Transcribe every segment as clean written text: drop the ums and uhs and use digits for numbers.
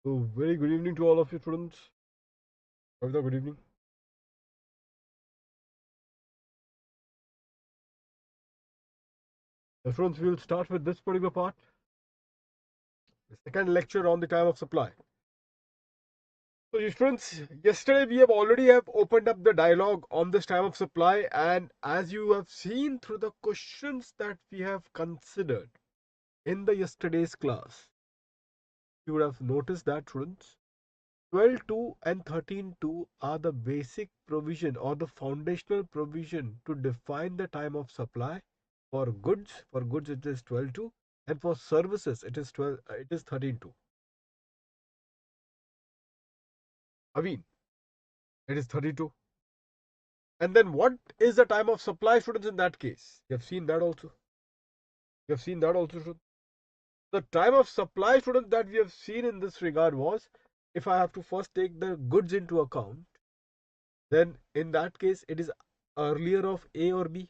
So, very good evening to all of you students. Kavita, good evening. So, students, we will start with this particular part, the second lecture on the time of supply. So, you students, yesterday we have opened up the dialogue on this time of supply, and as you have seen through the questions that we have considered in the yesterday's class, you would have noticed that students, 12.2 and 13.2 are the basic provision or the foundational provision to define the time of supply. For goods it is 12.2, and for services it is 13.2. Aveen, it is 32. And then what is the time of supply, students, in that case? You have seen that also. Students. The time of supply, students, that we have seen in this regard was, if I have to first take the goods into account, then in that case it is earlier of A or B.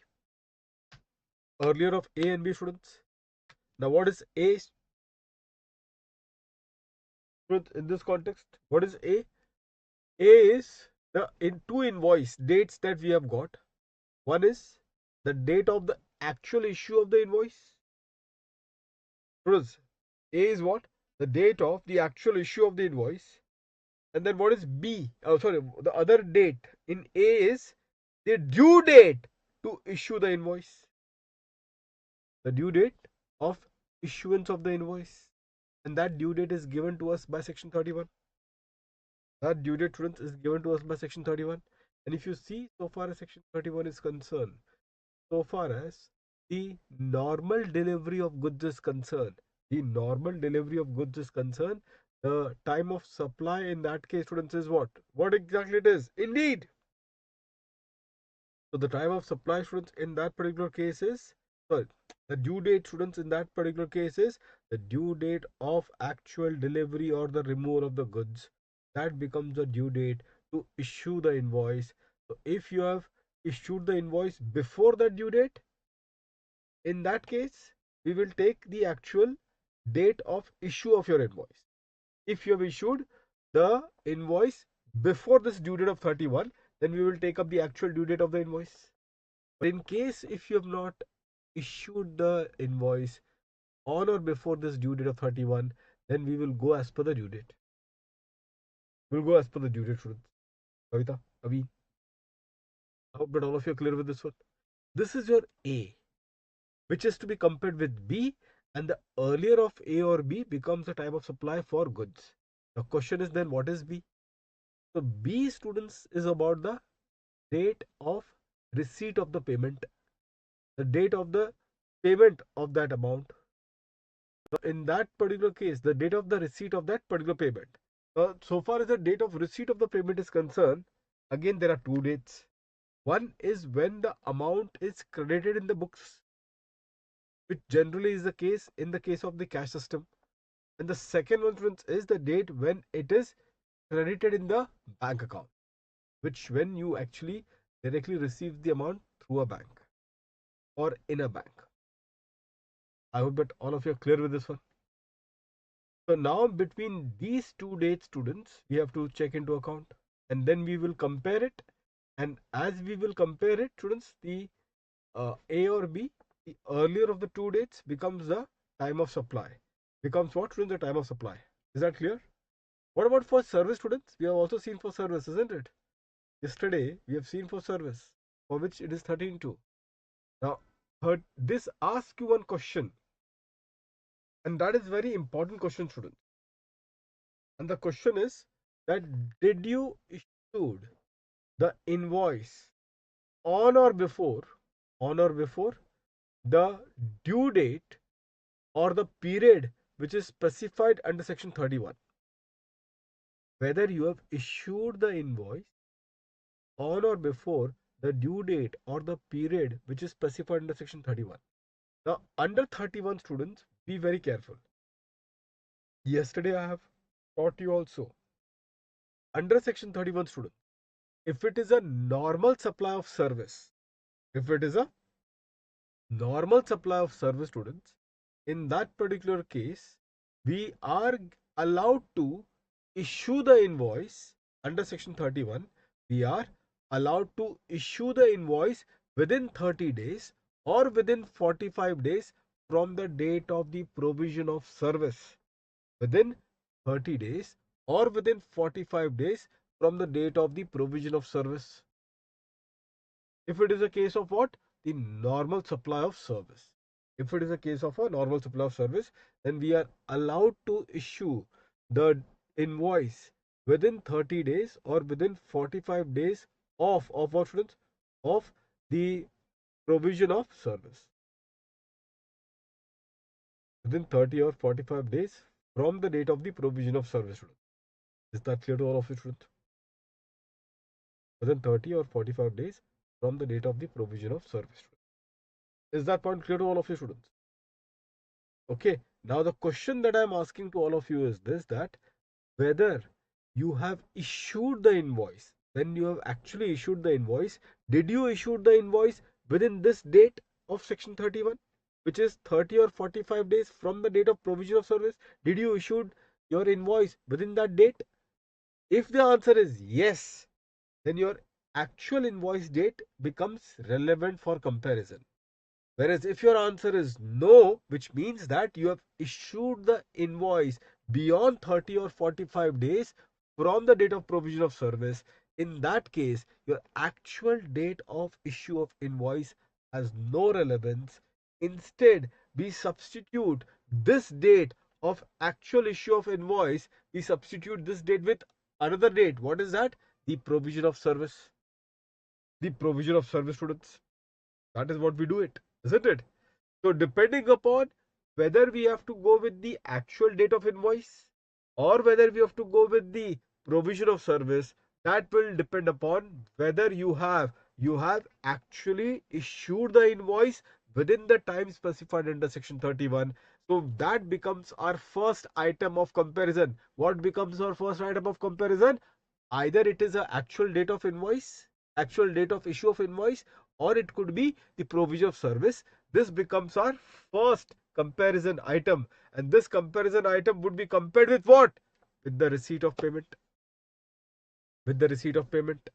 Earlier of A and B, students. Now what is A, students, in this context? What is A? A is the two invoice dates that we have got. One is the date of the actual issue of the invoice. Students, A is what? The date of the actual issue of the invoice. And then what is B? Oh, sorry, the other date in A is the due date to issue the invoice. The due date of issuance of the invoice. And that due date is given to us by section 31. That due date, students, is given to us by section 31. And if you see, so far as section 31 is concerned, so far as the normal delivery of goods is concerned, the time of supply in that case, students, is what? What exactly it is? Indeed. So the time of supply, students, in that particular case is, sorry, the due date, students, in that particular case is the due date of actual delivery or the removal of the goods. That becomes the due date to issue the invoice. So if you have issued the invoice before the due date, in that case, we will take the actual date of issue of your invoice. If you have issued the invoice before this due date of 31, then we will take up the actual due date of the invoice. But in case if you have not issued the invoice on or before this due date of 31, then we will go as per the due date. We'll go as per the due date, students. Kavita, Avi, I hope that all of you are clear with this one. This is your A, which is to be compared with B, and the earlier of A or B becomes the time of supply for goods. The question is then, what is B? So B, students, is about the date of receipt of the payment, the date of the payment of that amount. In that particular case, the date of the receipt of that particular payment. So far as the date of receipt of the payment is concerned, again there are two dates. One is when the amount is credited in the books, which generally is the case in the case of the cash system. And the second one is the date when it is credited in the bank account, which when you actually directly receive the amount through a bank or in a bank. I hope that all of you are clear with this one. So now between these two dates, students, we have to check into account, and then we will compare it. And as we will compare it, students, the A or B, the earlier of the two dates becomes the time of supply. Becomes what, students? The time of supply. Is that clear? What about for service, students? We have also seen for service, isn't it? Yesterday we have seen for service, for which it is 13.2. Now, this asks you one question, and that is very important question, students. And the question is that, did you issued the invoice on or before the due date or the period which is specified under section 31? Whether you have issued the invoice on or before the due date or the period which is specified under section 31. Now, under 31, students, be very careful. Yesterday I have taught you also, under section 31, students, if it is a normal supply of service, if it is a normal supply of service, students, in that particular case, we are allowed to issue the invoice under section 31, we are allowed to issue the invoice within 30 days or within 45 days from the date of the provision of service. Within 30 days or within 45 days from the date of the provision of service. If it is a case of what? The normal supply of service. If it is a case of a normal supply of service, then we are allowed to issue the invoice within 30 days or within 45 days of what, students? Of the provision of service. Within 30 or 45 days from the date of the provision of service, students. Is that clear to all of you, students? Within 30 or 45 days from the date of the provision of service. Is that point clear to all of you, students? Okay, now the question that I'm asking to all of you is this, that whether you have issued the invoice, when you have actually issued the invoice, did you issue the invoice within this date of section 31, which is 30 or 45 days from the date of provision of service? Did you issue your invoice within that date? If the answer is yes, then your actual invoice date becomes relevant for comparison. Whereas if your answer is no, which means that you have issued the invoice beyond 30 or 45 days from the date of provision of service, in that case, your actual date of issue of invoice has no relevance. Instead, we substitute this date of actual issue of invoice, we substitute this date with another date. What is that? The provision of service. The provision of service, students. That is what we do it, isn't it? So depending upon whether we have to go with the actual date of invoice or whether we have to go with the provision of service, that will depend upon whether you have actually issued the invoice within the time specified under section 31. So that becomes our first item of comparison. What becomes our first item of comparison? Either it is a actual date of invoice, actual date of issue of invoice, or it could be the provision of service. This becomes our first comparison item, and this comparison item would be compared with what? With the receipt of payment. With the receipt of payment.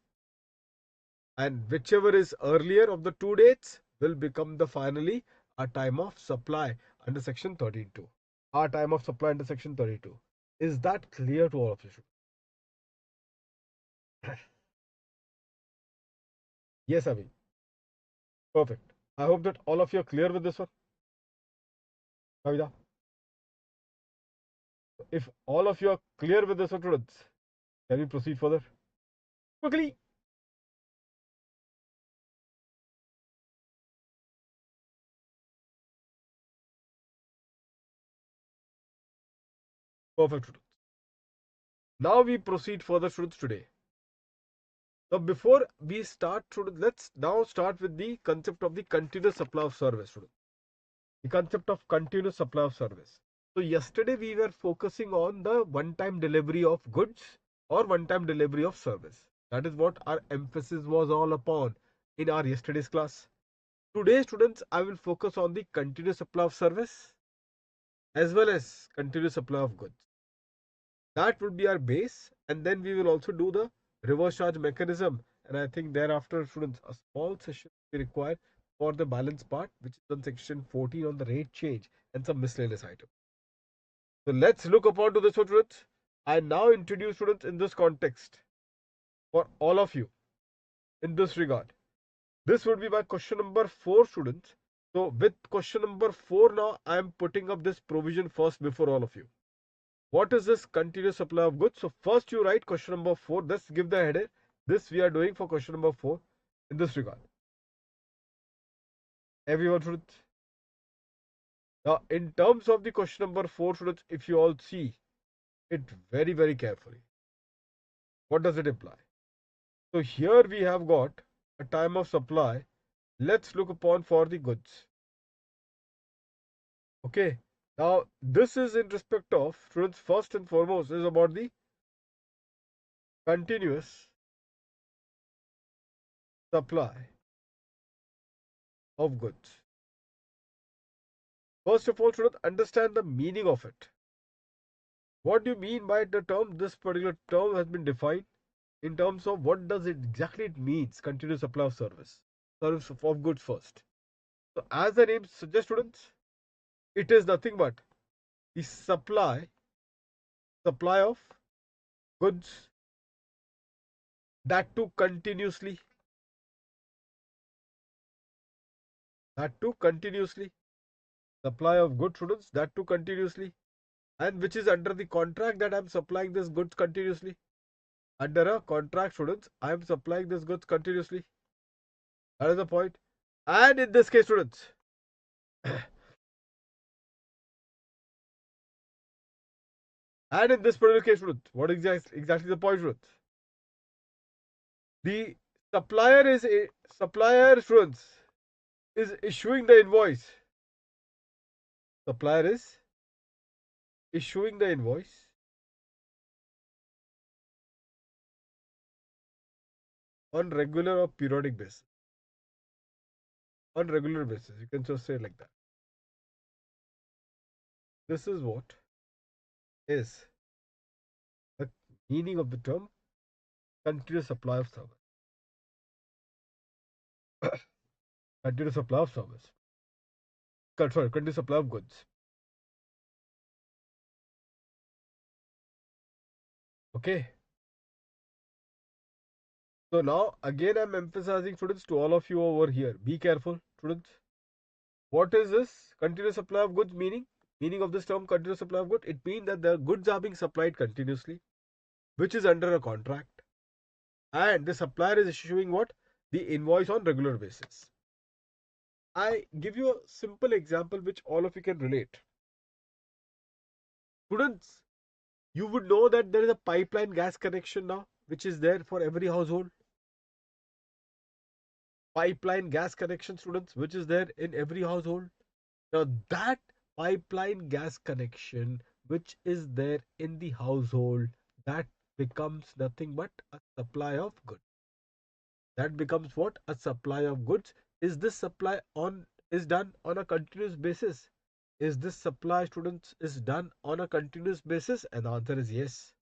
And whichever is earlier of the two dates will become the finally a time of supply under section 32. Our time of supply under section 32. Is that clear to all of you? Yes, Avi. Perfect. I hope that all of you are clear with this one. Kavita. If all of you are clear with this one, students, can we proceed further? Quickly. Perfect, students. Now we proceed further, students, today. Now, before we start, students, let's now start with the concept of the continuous supply of service, students. The concept of continuous supply of service. So, yesterday we were focusing on the one-time delivery of goods or one-time delivery of service. That is what our emphasis was all upon in our yesterday's class. Today, students, I will focus on the continuous supply of service as well as continuous supply of goods. That would be our base, and then we will also do the reverse charge mechanism. And I think thereafter, students, a small session will be required for the balance part, which is on section 14 on the rate change and some miscellaneous items. So let's look upon to this, students. I now introduce, students, in this context for all of you in this regard. This would be my question number 4, students. So with question number 4 now, I am putting up this provision first before all of you. What is this continuous supply of goods? So first you write question number 4. Let's give the header. This we are doing for question number 4 in this regard. Everyone, students. Now, in terms of the question number 4, students, if you all see it very, very carefully, what does it imply? So here we have got a time of supply. Let's look upon for the goods. Okay. Now, this is in respect of, students, first and foremost is about the continuous supply of goods. First of all, students, understand the meaning of it. What do you mean by the term? This particular term has been defined in terms of what does it exactly it means, continuous supply of service of goods first. So as the name suggests, students, it is nothing but the supply of goods, that too continuously, supply of goods, students, that too continuously, and which is under the contract that I'm supplying this goods continuously. Under a contract, students, I am supplying this goods continuously. That is the point. And in this case, students, and in this particular case, students, what is exactly the point, students? The supplier, students, is issuing the invoice. Supplier is issuing the invoice on regular or periodic basis. On regular basis, you can just say like that. This is what is the meaning of the term continuous supply of service. Continuous supply of service. Sorry, continuous supply of goods. Okay. So now again I'm emphasizing, students, to all of you over here. Be careful, students. What is this continuous supply of goods meaning? Meaning of this term continuous supply of goods? It means that the goods are being supplied continuously, which is under a contract, and the supplier is issuing what? The invoice on regular basis. I give you a simple example which all of you can relate. Students, you would know that there is a pipeline gas connection now, which is there for every household. Pipeline gas connection, students, which is there in every household. Now, that pipeline gas connection, which is there in the household, that becomes nothing but a supply of goods. That becomes what? A supply of goods. Is this supply is done on a continuous basis? Is this supply, students, is done on a continuous basis? And the answer is yes.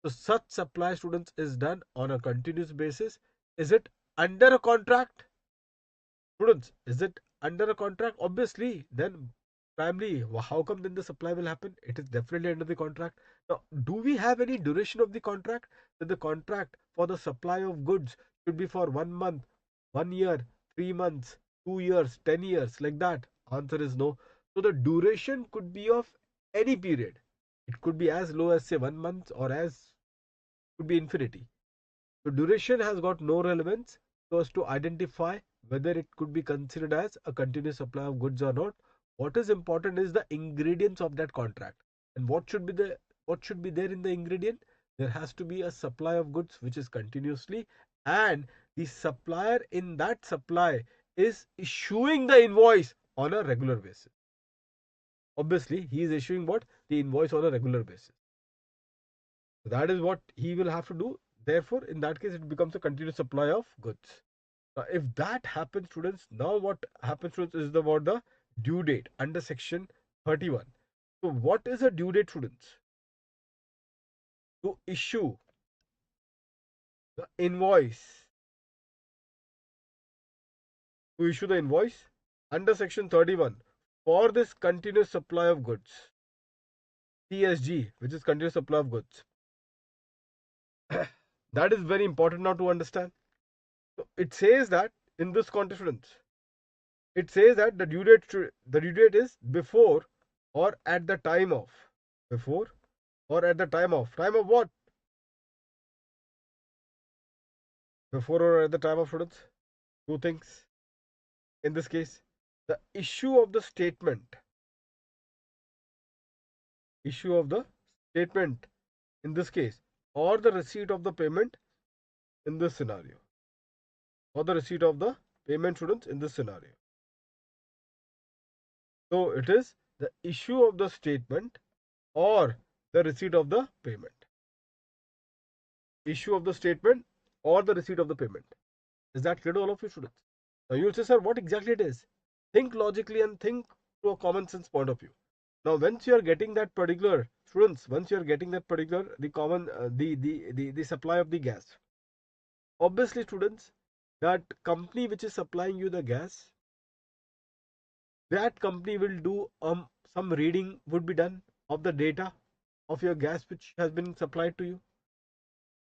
So such supply, students, is done on a continuous basis. Is it under a contract? Students, is it under a contract? Obviously, then primarily, how come then the supply will happen? It is definitely under the contract. Now, do we have any duration of the contract? That the contract for the supply of goods should be for 1 month, 1 year, 3 months, 2 years, 10 years, like that? Answer is no. So the duration could be of any period. It could be as low as say 1 month, or as could be infinity. So duration has got no relevance so as to identify whether it could be considered as a continuous supply of goods or not. What is important is the ingredients of that contract. And what should be there in the ingredient? There has to be a supply of goods which is continuously, and the supplier in that supply is issuing the invoice on a regular basis. Obviously, he is issuing what? The invoice on a regular basis. So that is what he will have to do. Therefore, in that case, it becomes a continuous supply of goods. Now, if that happens, students, now what happens, students, is about the due date under section 31. So, what is a due date, students? To issue the invoice, under section 31 for this continuous supply of goods, CSG, which is continuous supply of goods. That is very important now to understand. So, it says that in this context, students, it says that the due date is before or at the time of. Before or at the time of. Time of what? Before or at the time of, students? Two things. In this case, the issue of the statement. Issue of the statement in this case, or the receipt of the payment in this scenario. Or the receipt of the payment, students, in this scenario. So it is the issue of the statement or the receipt of the payment. Issue of the statement or the receipt of the payment. Is that clear to all of you, students? Now you will say, sir, what exactly it is? Think logically and think through a common sense point of view. Now, once you are getting that particular students, once you are getting that particular the common the supply of the gas, obviously students, that company which is supplying you the gas, that company will do some reading would be done of the data of your gas which has been supplied to you.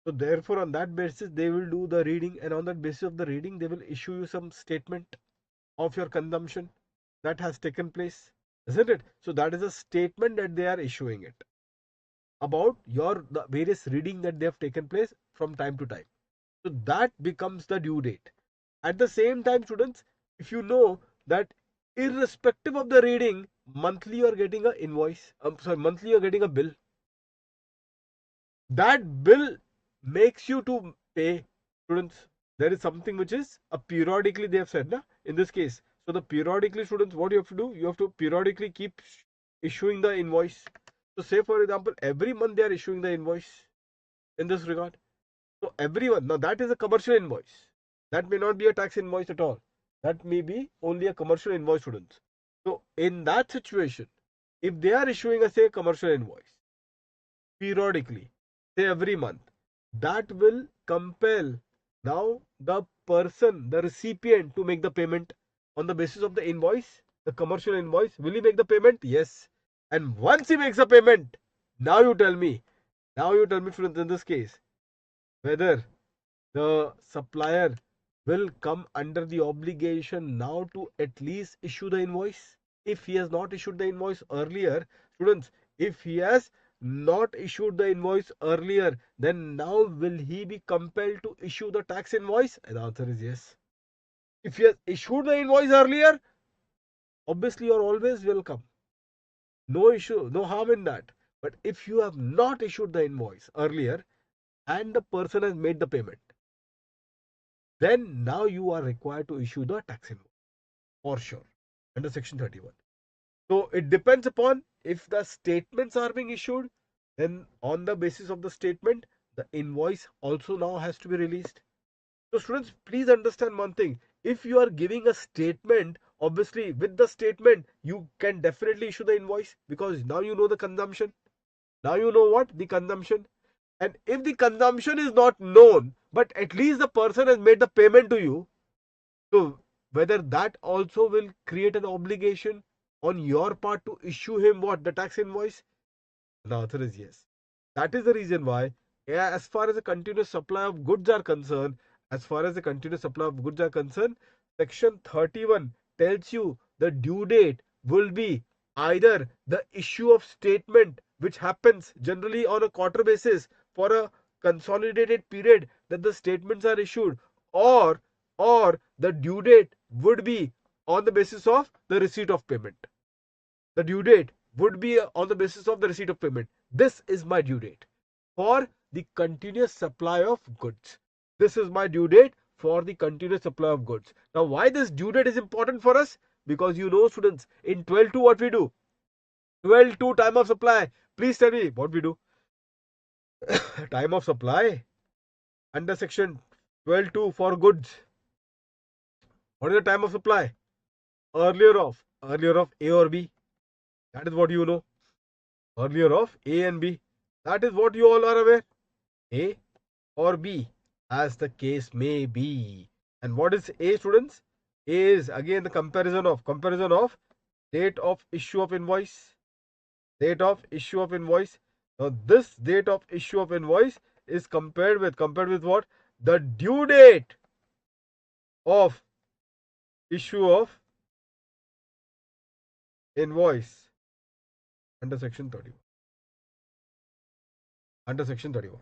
So therefore on that basis they will do the reading, and on that basis of the reading they will issue you some statement of your consumption that has taken place, isn't it? So that is a statement that they are issuing it about your the various reading that they have taken place from time to time. So that becomes the due date. At the same time, students, if you know that irrespective of the reading, monthly you are getting a invoice. Sorry, monthly you are getting a bill. That bill makes you to pay, students. There is something which is a periodically they have said, na, in this case. So the periodically, students, what you have to do? You have to periodically keep issuing the invoice. So say for example, every month they are issuing the invoice in this regard. So everyone, now that is a commercial invoice. That may not be a tax invoice at all. That may be only a commercial invoice, students. So in that situation, if they are issuing a say commercial invoice periodically, say every month, that will compel now the person, the recipient, to make the payment on the basis of the invoice, the commercial invoice. Will he make the payment? Yes. And once he makes the payment, now you tell me, students, in this case, whether the supplier will come under the obligation now to at least issue the invoice. If he has not issued the invoice earlier, students, if he has not issued the invoice earlier, then now will he be compelled to issue the tax invoice? And the answer is yes. If he has issued the invoice earlier, obviously you are always welcome. No issue, no harm in that. But if you have not issued the invoice earlier and the person has made the payment, then now you are required to issue the tax invoice for sure under section 31. So it depends upon if the statements are being issued, then on the basis of the statement, the invoice also now has to be released. So students, please understand one thing. If you are giving a statement, obviously with the statement, you can definitely issue the invoice because now you know the consumption. Now you know what? The consumption. And if the consumption is not known, but at least the person has made the payment to you, so whether that also will create an obligation on your part to issue him what? The tax invoice? The answer is yes. That is the reason why, as far as the continuous supply of goods are concerned, section 31 tells you the due date will be either the issue of statement, which happens generally on a quarter basis for a consolidated period that the statements are issued, or the due date would be on the basis of the receipt of payment. The due date would be on the basis of the receipt of payment. This is my due date for the continuous supply of goods. This is my due date for the continuous supply of goods. Now, why this due date is important for us? Because you know, students, in 12.2 what we do? 12.2 time of supply. Please tell me what we do. Time of supply under section 12.2 for goods. What is the time of supply? Earlier of A or B. That is what you know. Earlier of A and B. That is what you all are aware. A or B, as the case may be. And what is A, students? A is again the comparison of date of issue of invoice. Date of issue of invoice. Now this date of issue of invoice is compared with what? The due date of issue of invoice under section 31. Under section 31.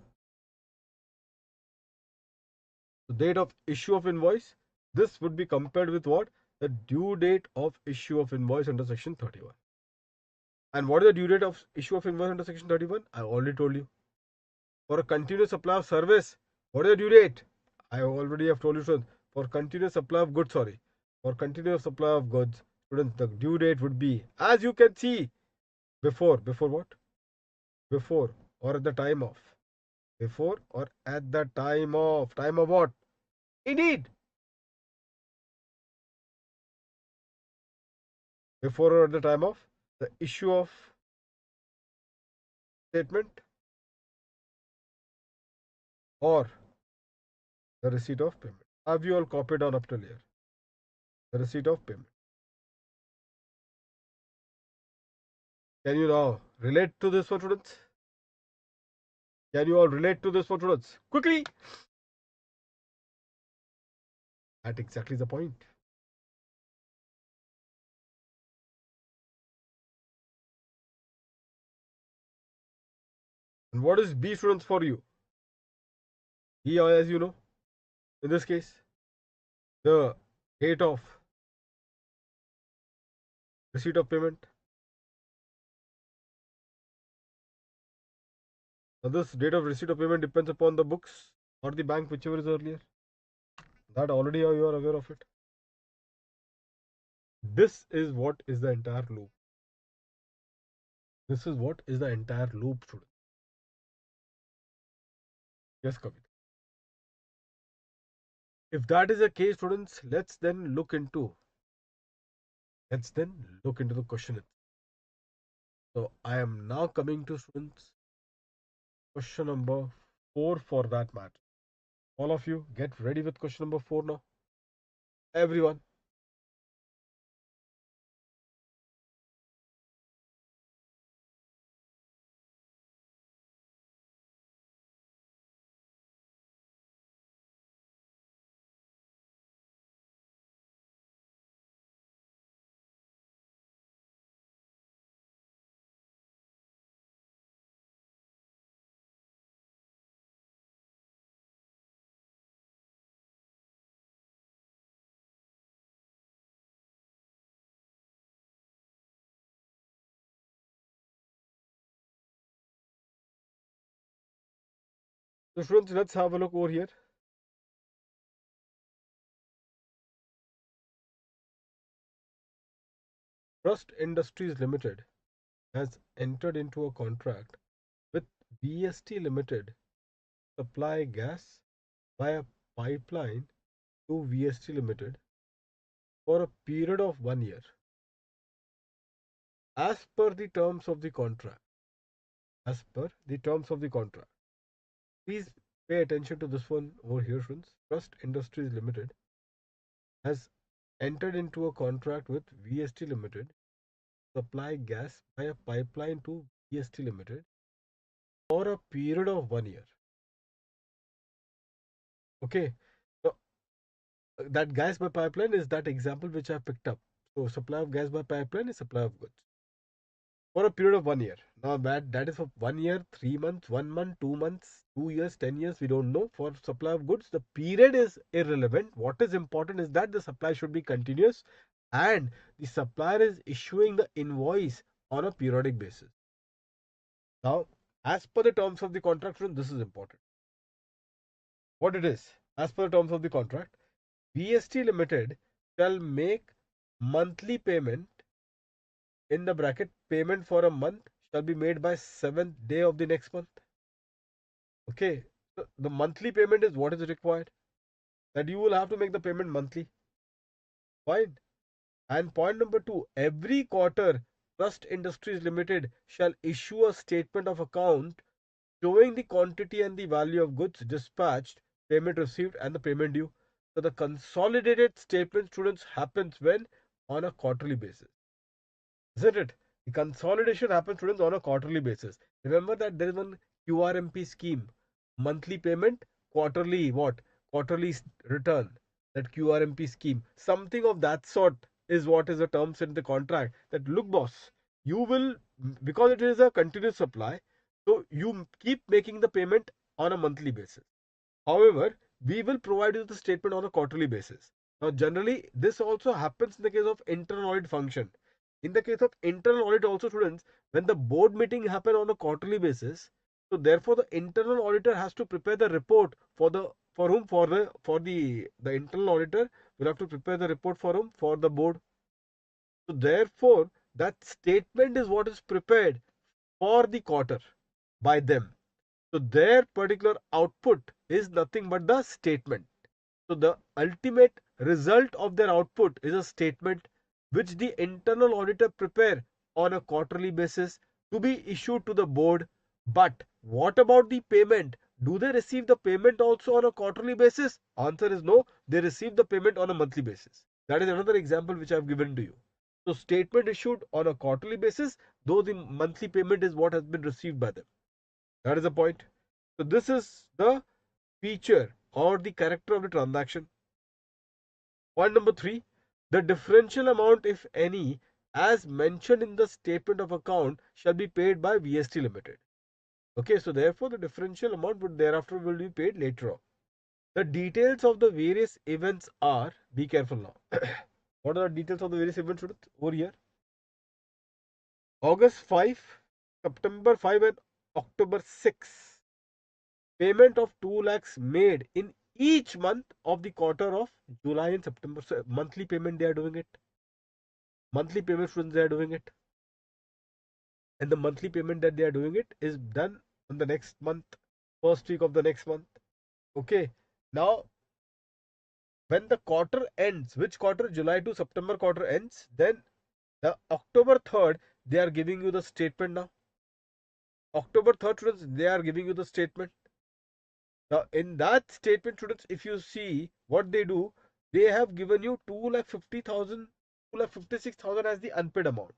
The date of issue of invoice, this would be compared with what? The due date of issue of invoice under section 31. And what is the due date of issue of invoice under section 31? I already told you. For a continuous supply of service, what is the due date? I already have told you, students. For continuous supply of goods, for continuous supply of goods, students, the due date would be, as you can see, before what? Before or at the time of. Before or at the time of. Time of what? Indeed. Before or at the time of the issue of statement or the receipt of payment? Have you all copied on up till here? The receipt of payment. Can you now relate to this one, students? Can you all relate to this one, students? Quickly! That exactly the point. And what is B, students, for you? B, as you know, in this case, the date of receipt of payment. Now, this date of receipt of payment depends upon the books or the bank, whichever is earlier. That already you are aware of it. This is what is the entire loop. This is what is the entire loop, students. Yes, Kavita. If that is the case, students, let's then look into the question. So I am now coming to, students, question number 4 for that matter. All of you get ready with question number 4 now. Everyone. So students, let's have a look over here. Trust Industries Limited has entered into a contract with VST Limited to supply gas via pipeline to VST Limited for a period of 1 year. As per the terms of the contract, please pay attention to this one over here, friends. Trust Industries Limited has entered into a contract with VST Limited to supply gas via pipeline to VST Limited for a period of 1 year. Okay, so that gas by pipeline is that example which I picked up. So supply of gas by pipeline is supply of goods for a period of 1 year. Now that is for 1 year, 3 months, 1 month, 2 months, 2 years, 10 years. We don't know. For supply of goods, the period is irrelevant. What is important is that the supply should be continuous, and the supplier is issuing the invoice on a periodic basis. Now, as per the terms of the contract, this is important. What it is, as per the terms of the contract, VST Limited shall make monthly payment, in the bracket payment for a month shall be made by 7th day of the next month. Okay, so the monthly payment is what is required, that you will have to make the payment monthly. Fine. And point number 2, every quarter Trust Industries Limited shall issue a statement of account showing the quantity and the value of goods dispatched, payment received, and the payment due. So the consolidated statement, students, happens when? On a quarterly basis. Isn't it? The consolidation happens, students, on a quarterly basis. Remember that there is one QRMP scheme, monthly payment, quarterly what? Quarterly return. That QRMP scheme. Something of that sort is what is the terms in the contract. That look, boss, you will, because it is a continuous supply, so you keep making the payment on a monthly basis. However, we will provide you the statement on a quarterly basis. Now, generally, this also happens in the case of internal audit function. In the case of internal audit also, students, when the board meeting happen on a quarterly basis, so therefore the internal auditor has to prepare the report for the internal auditor will have to prepare the report for whom? For the board. So therefore, that statement is what is prepared for the quarter by them. So their particular output is nothing but the statement. So the ultimate result of their output is a statement which the internal auditor prepare on a quarterly basis to be issued to the board But what about the payment? Do they receive the payment also on a quarterly basis? Answer is no, they receive the payment on a monthly basis. That is another example which I have given to you. So statement issued on a quarterly basis, though the monthly payment is what has been received by them. That is the point. So this is the feature or the character of the transaction. Point number three, the differential amount, if any, as mentioned in the statement of account, shall be paid by VST Limited. Okay, so therefore the differential amount would thereafter will be paid later on. The details of the various events are, be careful now. What are the details of the various events over here? August 5, September 5 and October 6. Payment of 2 lakhs made in each month of the quarter of July and September. So monthly payment they are doing it. Monthly payment students they are doing it. And the monthly payment that they are doing it is done on the next month, first week of the next month. Okay. Now when the quarter ends, which quarter? July to September quarter ends, then the October 3rd, they are giving you the statement now. October 3rd, students, they are giving you the statement. Now, in that statement, students, if you see what they do, they have given you 2,50,000, 2,56,000 as the unpaid amount.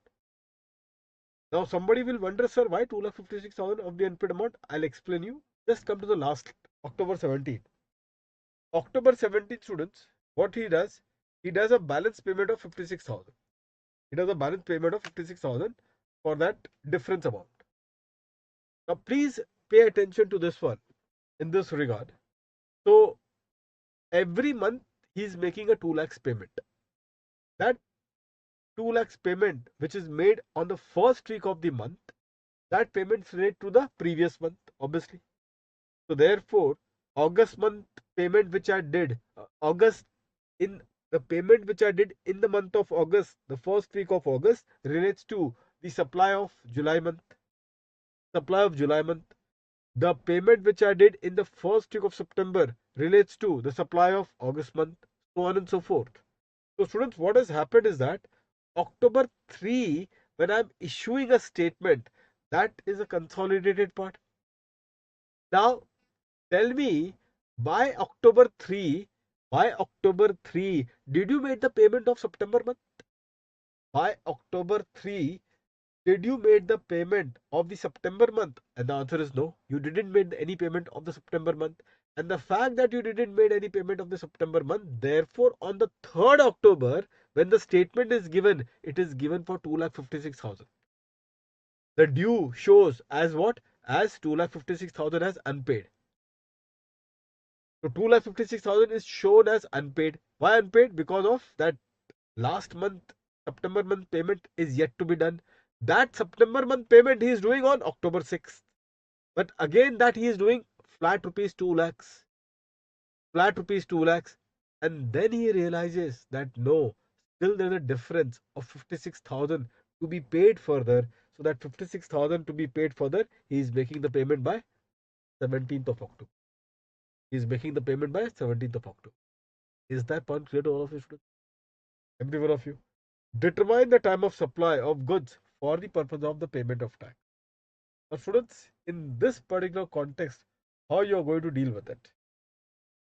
Now, somebody will wonder, sir, why 2,56,000 of the unpaid amount? I'll explain you. Just come to the last, October 17th. October 17th, students, what he does a balance payment of 56,000. He does a balance payment of 56,000 for that difference amount. Now, please pay attention to this one in this regard. So, every month he is making a 2 lakhs payment. That 2 lakhs payment, which is made on the first week of the month, that payment is related to the previous month, obviously. So, therefore, August month payment which I did, August in the payment which I did in the month of August, the first week of August, relates to the supply of July month. Supply of July month. The payment which I did in the first week of September relates to the supply of August month, so on and so forth. So, students, what has happened is that October 3, when I'm issuing a statement, that is a consolidated part. Now, tell me by October 3, did you make the payment of September month? By October 3, did you made the payment of the September month? And the answer is no. You didn't make any payment of the September month. And the fact that you didn't made any payment of the September month, therefore on the 3rd October, when the statement is given, it is given for 2,56,000. The due shows as what? As 2,56,000 as unpaid. So 2,56,000 is shown as unpaid. Why unpaid? Because of that last month, September month payment is yet to be done. That September month payment he is doing on October 6th. But again, that he is doing flat rupees 2 lakhs. Flat rupees 2 lakhs. And then he realizes that no, still there's a difference of 56,000 to be paid further. So that 56,000 to be paid further, he is making the payment by 17th of October. He is making the payment by 17th of October. Is that point clear to all of you students? Every one of you? Determine the time of supply of goods for the purpose of the payment of tax. Now, students, in this particular context, how you are going to deal with it?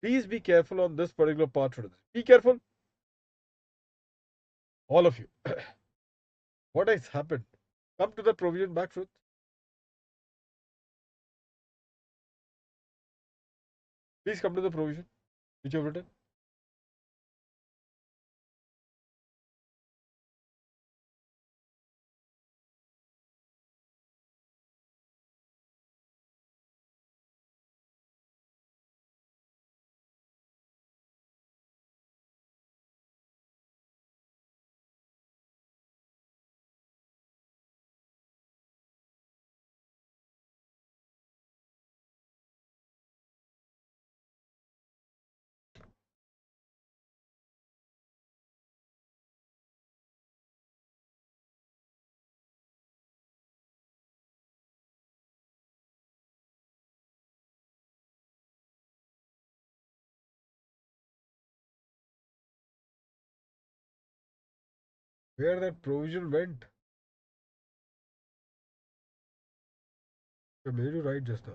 Please be careful on this particular part, students. Be careful, all of you. What has happened? Come to the provision back, students. Please come to the provision which you have written. Where that provision went? I made you right just now.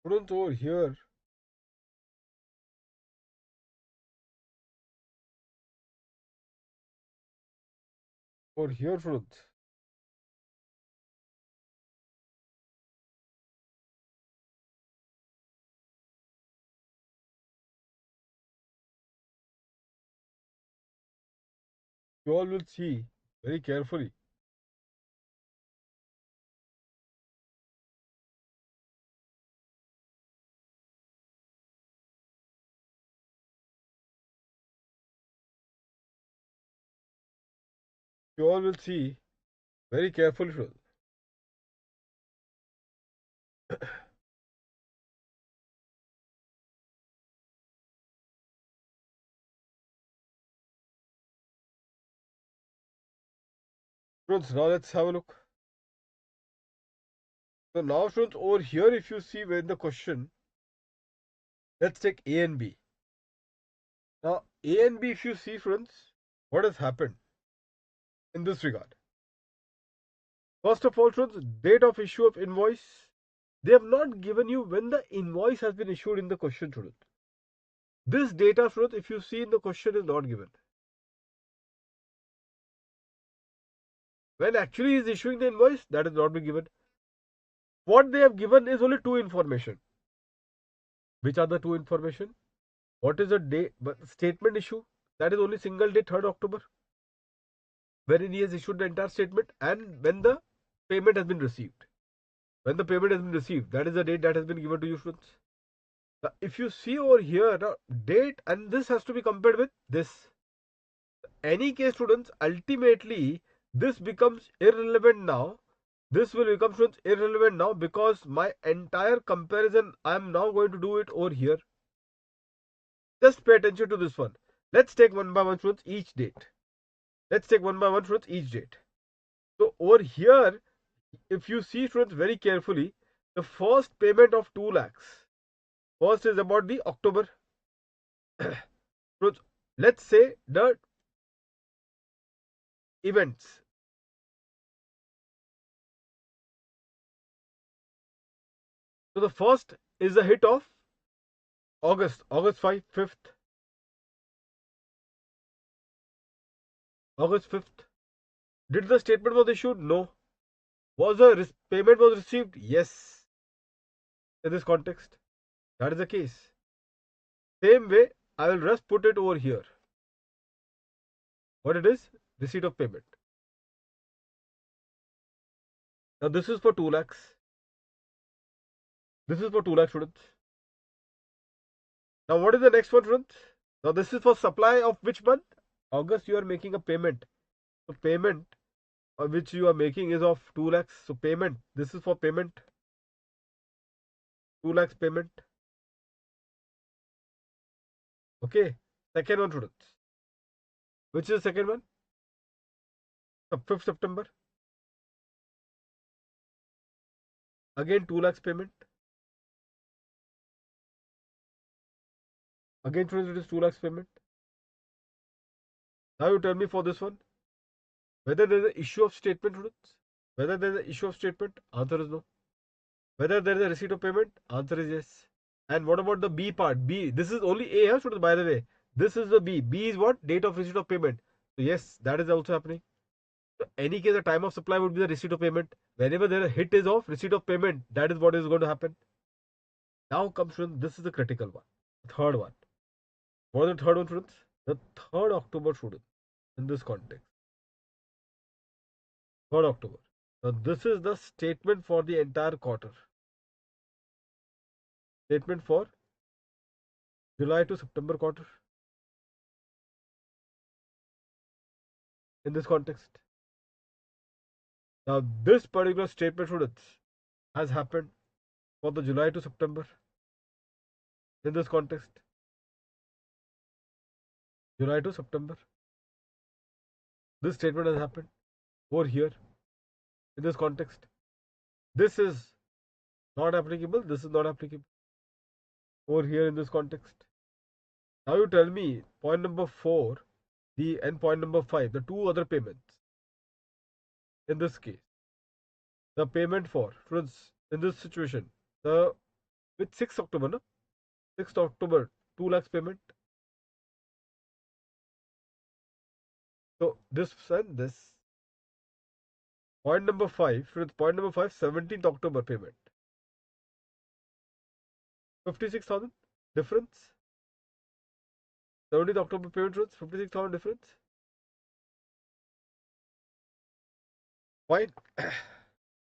Students over here, students. You all will see very carefully. You all will see very carefully, students. Students, now let's have a look. So now, students, over here, if you see when the question, let's take A and B. Now, A and B, if you see, friends, what has happened in this regard? First of all, friends, date of issue of invoice. They have not given you when the invoice has been issued in the question, students. This data, friends, if you see in the question, is not given. When actually is issuing the invoice, that has not been given. What they have given is only two information. Which are the two information? What is the date statement issue? That is only single day, 3rd October, wherein he has issued the entire statement, and when the payment has been received. When the payment has been received, that is the date that has been given to you, friends. Now, if you see over here, now, date, and this has to be compared with this. Any case, students, ultimately this becomes irrelevant now. This will become, students, irrelevant now because my entire comparison I am now going to do it over here. Just pay attention to this one. Let's take one by one, students, each date. Let's take one by one, students, each date. So over here, if you see, students, very carefully, the first payment of 2 lakhs. First is about the October. Let's say the events. So the first is the hit of August 5th. August 5th. Did the statement was issued? No. Was the payment was received? Yes. In this context, that is the case. Same way, I will just put it over here. What it is? Receipt of payment. Now this is for 2 lakhs. This is for 2 lakhs, students. Now what is the next one, students? Now this is for supply of which month? August. You are making a payment. So payment which you are making is of 2 lakhs. So payment. This is for payment. 2 lakhs payment. Okay. Second one, students. Which is the second one? 5th September. Again 2 lakhs payment. Again, students, it is 2 lakhs payment. Now you tell me for this one, whether there is an issue of statement, students. Whether there is an issue of statement, answer is no. Whether there is a receipt of payment, answer is yes. And what about the B part? B, this is only A, huh, students, by the way. This is the B. B is what? Date of receipt of payment. So yes, that is also happening. So any case, the time of supply would be the receipt of payment. Whenever there a hit is of receipt of payment, that is what is going to happen. Now comes students, this is the critical one. The third one. What is the third one, students? The 3rd October, students, in this context. 3rd October. Now this is the statement for the entire quarter. Statement for July to September quarter. In this context. Now this particular statement, students, has happened for the July to September. In this context. July to September. This statement has happened over here in this context. This is not applicable. This is not applicable over here in this context. Now you tell me point number 4, and point number 5, the two other payments. In this case, the payment for students in this situation, the with 6th October, no? 6th October, 2 lakhs payment. So this and this. Point number 5, students, point number 5, 17th October payment. 56,000 difference. 17th October payment, students, 56,000 difference. Fine.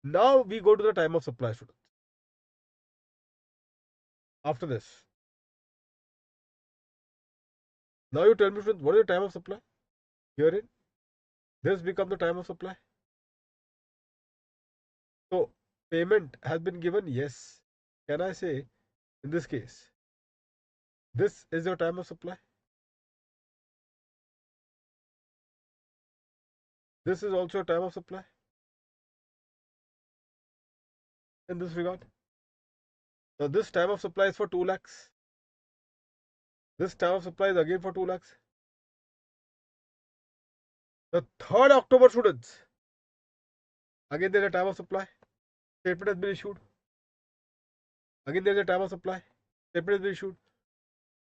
Now we go to the time of supply, students. After this. Now you tell me, students, what is the time of supply? Herein, this becomes the time of supply. So, payment has been given, yes. Can I say, in this case, this is your time of supply? This is also a time of supply? In this regard. Now, this time of supply is for 2 lakhs. This time of supply is again for 2 lakhs. The 3rd October, students. Again, there is a time of supply. Statement has been issued. Again, there is a time of supply. Statement has been issued.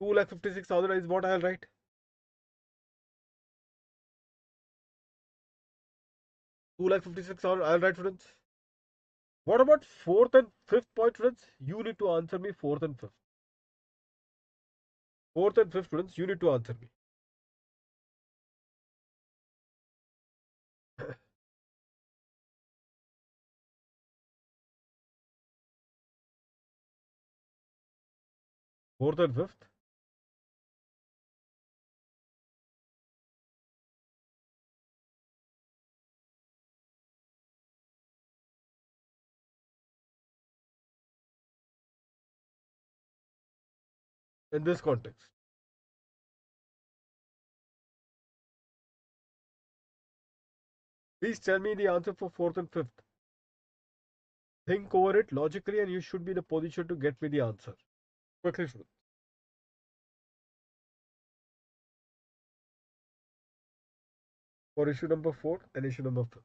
2,56,000 is what I will write. 2,56,000 I will write, students. What about 4th and 5th point, students? You need to answer me 4th and 5th. 4th and 5th, students, you need to answer me. Fourth and fifth. In this context. Please tell me the answer for 4th and 5th. Think over it logically and you should be in a position to get me the answer. Quickly, students. For issue number 4 and issue number 5.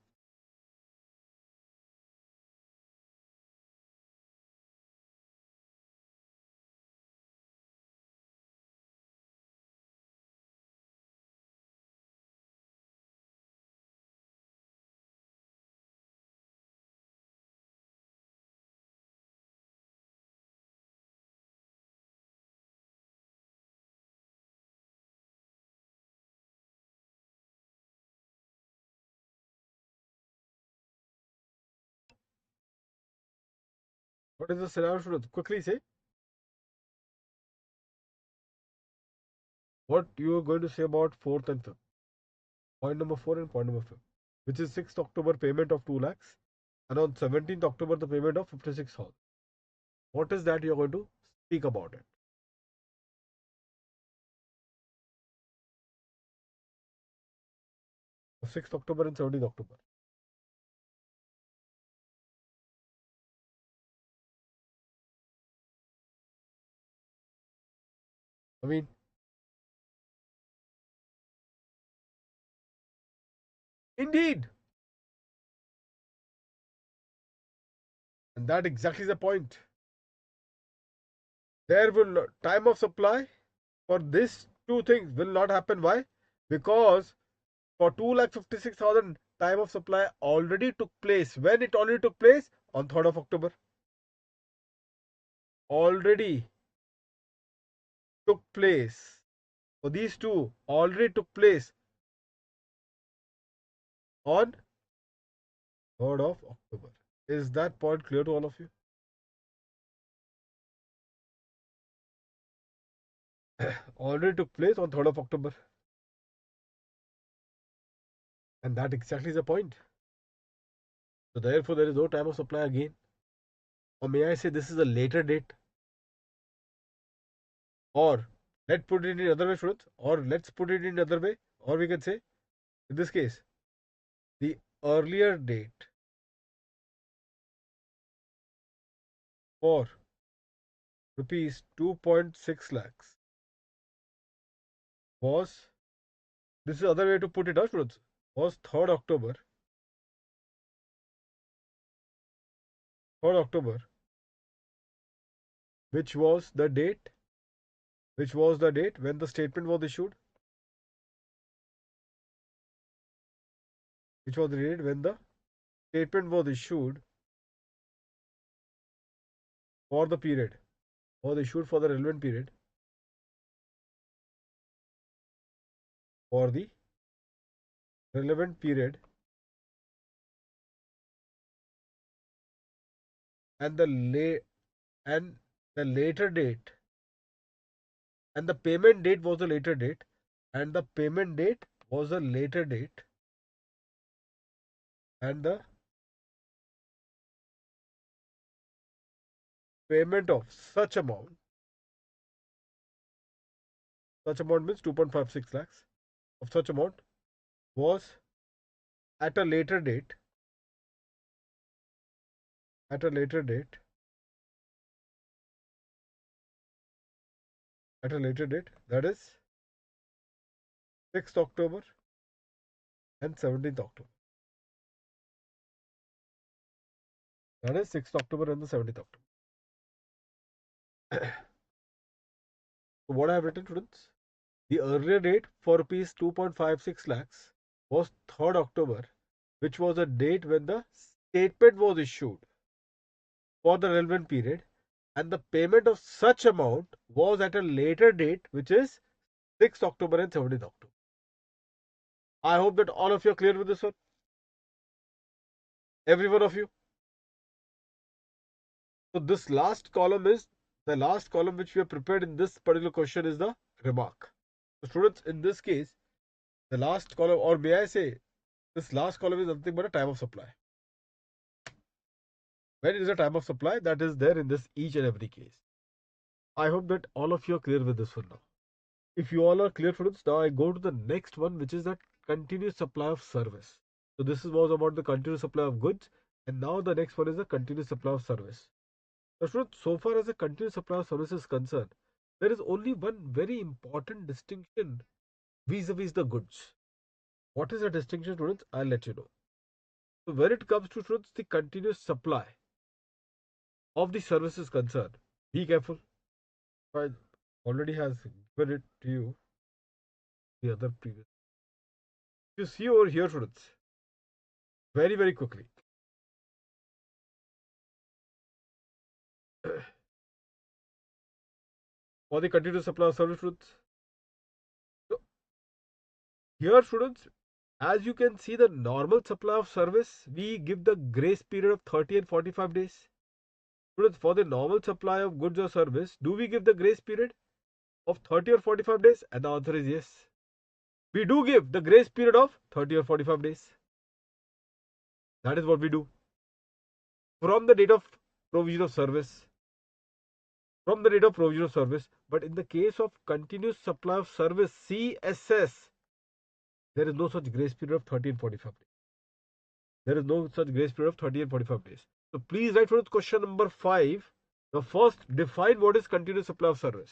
What is the scenario, students? Quickly say what you are going to say about 4th and 5th. Point number 4 and point number 5. Which is 6th October payment of 2 lakhs. And on 17th October the payment of 56,000. What is that you are going to speak about it? 6th October and 17th October. I mean, indeed. And that exactly is the point. There will time of supply for these two things will not happen. Why? Because for 2,56,000 time of supply already took place. When it already took place? On 3rd of October. Already took place. For these two already took place on 3rd of October. Is that point clear to all of you? Already took place on 3rd of October. And that exactly is the point. So therefore there is no time of supply again. Or may I say this is a later date? Or let's put it in another way, students. Or let's put it in another way. Or we can say, in this case, the earlier date for rupees 2.6 lakhs was, this is the other way to put it out, students, was 3rd October. 3rd October, which was the date, when the statement was issued, which was the date when the statement was issued for the period, was issued for the relevant period, for the relevant period, and and the later date, and the payment date was the later date, and the payment date was the later date, and the payment of such amount means 2.56 lakhs of such amount was at a later date, at a later date, at a later date, that is 6th October and 17th October. That is 6th October and the 17th October. So what I have written, students? The earlier date for rupees 2.56 lakhs was 3rd October, which was a date when the statement was issued for the relevant period, and the payment of such amount was at a later date, which is 6th October and 17th October. I hope that all of you are clear with this one. Every one of you. So this last column is the last column which we have prepared in this particular question is the remark. So students, in this case, the last column, or may I say, this last column is nothing but a time of supply. When is the time of supply that is there in this each and every case. I hope that all of you are clear with this one now. If you all are clear, students, now I go to the next one, which is that continuous supply of service. So this was about the continuous supply of goods, and now the next one is the continuous supply of service. Now, students, so far as the continuous supply of service is concerned, there is only one very important distinction vis-a-vis the goods. What is the distinction, students? I'll let you know. So when it comes to, students, the continuous supply of the service is concerned, be careful. I already has given it to you the other previous. You see over here, students, very, very quickly. For the continuous supply of service, students. So here, students, as you can see, the normal supply of service, we give the grace period of 30 and 45 days. Students, for the normal supply of goods or service, do we give the grace period of 30 or 45 days? And the answer is yes. We do give the grace period of 30 or 45 days. That is what we do. From the date of provision of service. From the date of provision of service. But in the case of continuous supply of service, CSS, there is no such grace period of 30 and 45 days. There is no such grace period of 30 and 45 days. So please write for question number 5. Now first define what is continuous supply of service.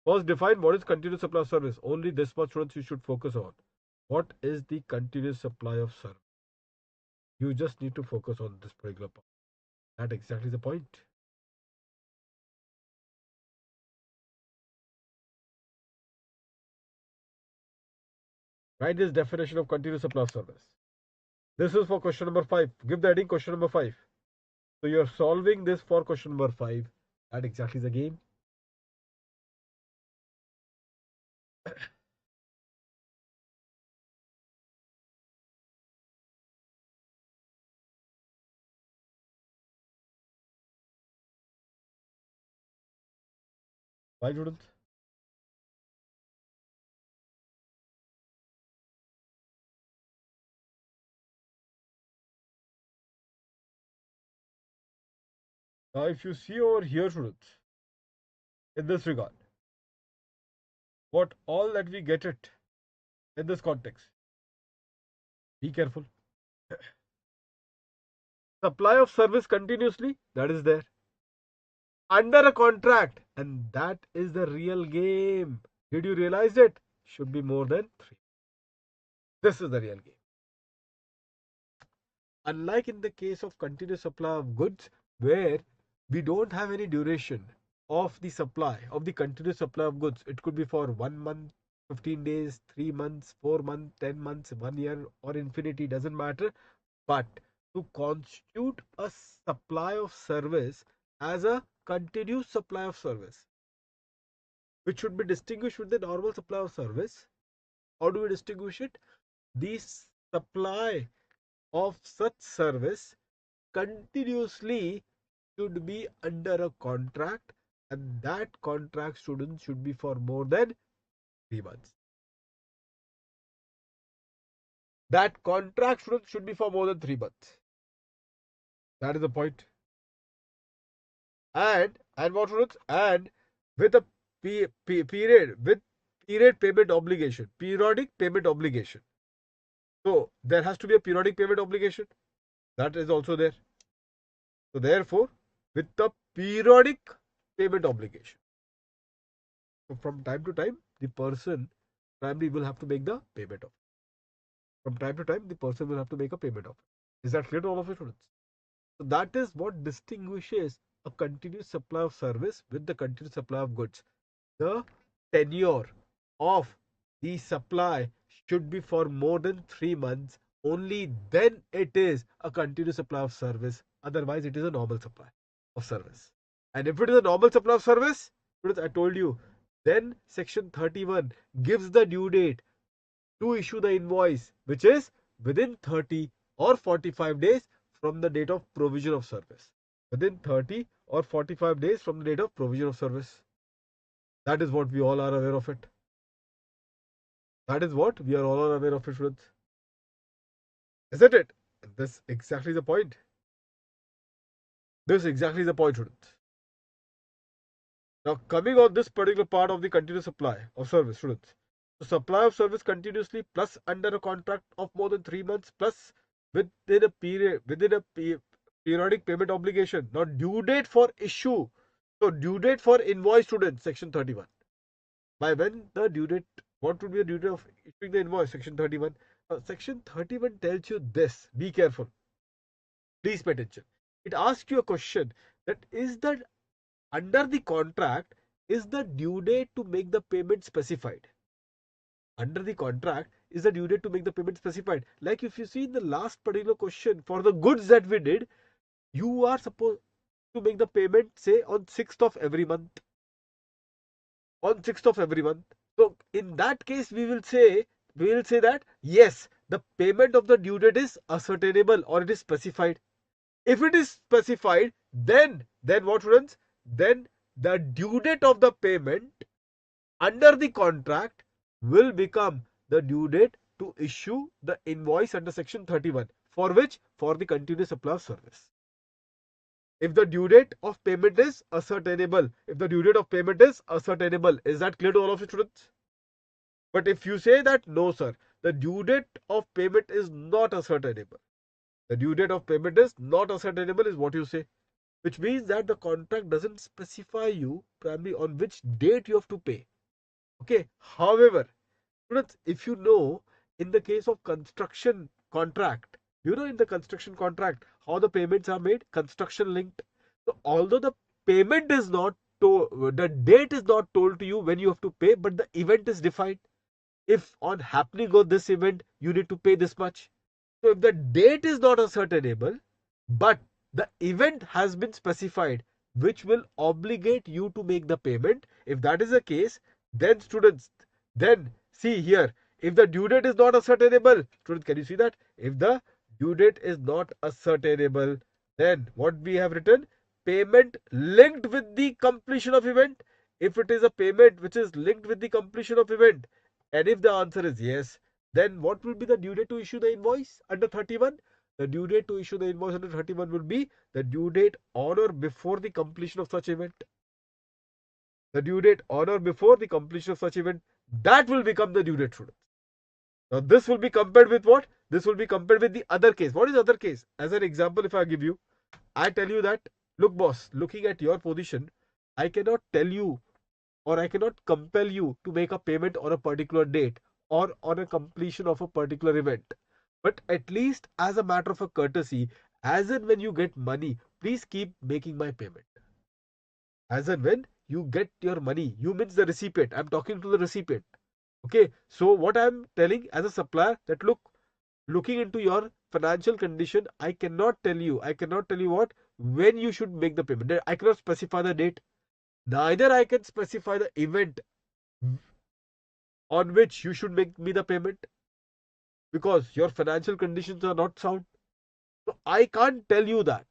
First define what is continuous supply of service. Only this much, students, you should focus on. What is the continuous supply of service? You just need to focus on this particular part. That exactly the point. Write this definition of continuous supply of service. This is for question number 5. Give the heading question number 5. So you're solving this for question number 5. That exactly the game. Why shouldn't? Now if you see over here, students, in this regard, what all that we get it in this context. Be careful. Supply of service continuously, that is there. Under a contract, and that is the real game. Did you realize it? Should be more than 3. This is the real game. Unlike in the case of continuous supply of goods, where we don't have any duration of the supply, of the continuous supply of goods. It could be for 1 month, 15 days, 3 months, 4 months, 10 months, 1 year, or infinity, doesn't matter. But to constitute a supply of service as a continuous supply of service, which should be distinguished with the normal supply of service. How do we distinguish it? The supply of such service continuously should be under a contract, and that contract, students, should be for more than 3 months. That contract, students, should be for more than 3 months. That is the point. And what, students? And with a period payment obligation, periodic payment obligation. So there has to be a periodic payment obligation. That is also there. So therefore, with the periodic payment obligation. So from time to time, the person primarily will have to make the payment of. From time to time, the person will have to make a payment of. Is that clear to all of you, students? So that is what distinguishes a continuous supply of service with the continuous supply of goods. The tenure of the supply should be for more than 3 months. Only then it is a continuous supply of service. Otherwise, it is a normal supply of service. And if it is a normal supply of service, I told you, then section 31 gives the due date to issue the invoice, which is within 30 or 45 days from the date of provision of service. Within 30 or 45 days from the date of provision of service. That is what we all are aware of it. That is what we are all aware of it, students. Isn't it? This is exactly the point. This is exactly the point, students. Now, coming on this particular part of the continuous supply of service, students. So, supply of service continuously plus under a contract of more than 3 months plus within a periodic payment obligation. Now, due date for issue. So, due date for invoice, students, section 31. By when the due date, what would be the due date of issuing the invoice? Section 31. Section 31 tells you this. Be careful. Please pay attention. It asks you a question that is that under the contract, is the due date to make the payment specified? Under the contract, is the due date to make the payment specified? Like if you see in the last particular question for the goods that we did, you are supposed to make the payment, say, on 6th of every month. On 6th of every month. So in that case, we will say that yes, the payment of the due date is ascertainable or it is specified. If it is specified, then what, students? Then the due date of the payment under the contract will become the due date to issue the invoice under section 31. For which? For the continuous supply of service. If the due date of payment is ascertainable, is that clear to all of you, students? But if you say that no, sir, the due date of payment is not ascertainable. The due date of payment is not ascertainable is what you say, which means that the contract doesn't specify you primarily on which date you have to pay. Okay. However, students, if you know, in the case of construction contract, You know, in the construction contract, how the payments are made, construction linked. So although the payment is not the date is not told to you when you have to pay, but the event is defined. If on happening of this event, you need to pay this much. So if the date is not ascertainable, but the event has been specified, which will obligate you to make the payment. If that is the case, then students, then see here, if the due date is not ascertainable, students, can you see that? If the due date is not ascertainable, then what we have written? Payment linked with the completion of event. If it is a payment which is linked with the completion of event, and if the answer is yes, then what will be the due date to issue the invoice under 31? The due date to issue the invoice under 31 will be the due date on or before the completion of such event. The due date on or before the completion of such event, that will become the due date, students. Now this will be compared with what? This will be compared with the other case. What is the other case? As an example, if I give you, I tell you that, look boss, looking at your position, I cannot tell you or I cannot compel you to make a payment on a particular date or on a completion of a particular event. But at least as a matter of a courtesy, as and when you get money, please keep making my payment. As and when you get your money, you means the recipient. I'm talking to the recipient. Okay. So what I'm telling as a supplier that look, looking into your financial condition, I cannot tell you what, when you should make the payment. I cannot specify the date. Neither I can specify the event on which you should make me the payment because your financial conditions are not sound. So I can't tell you that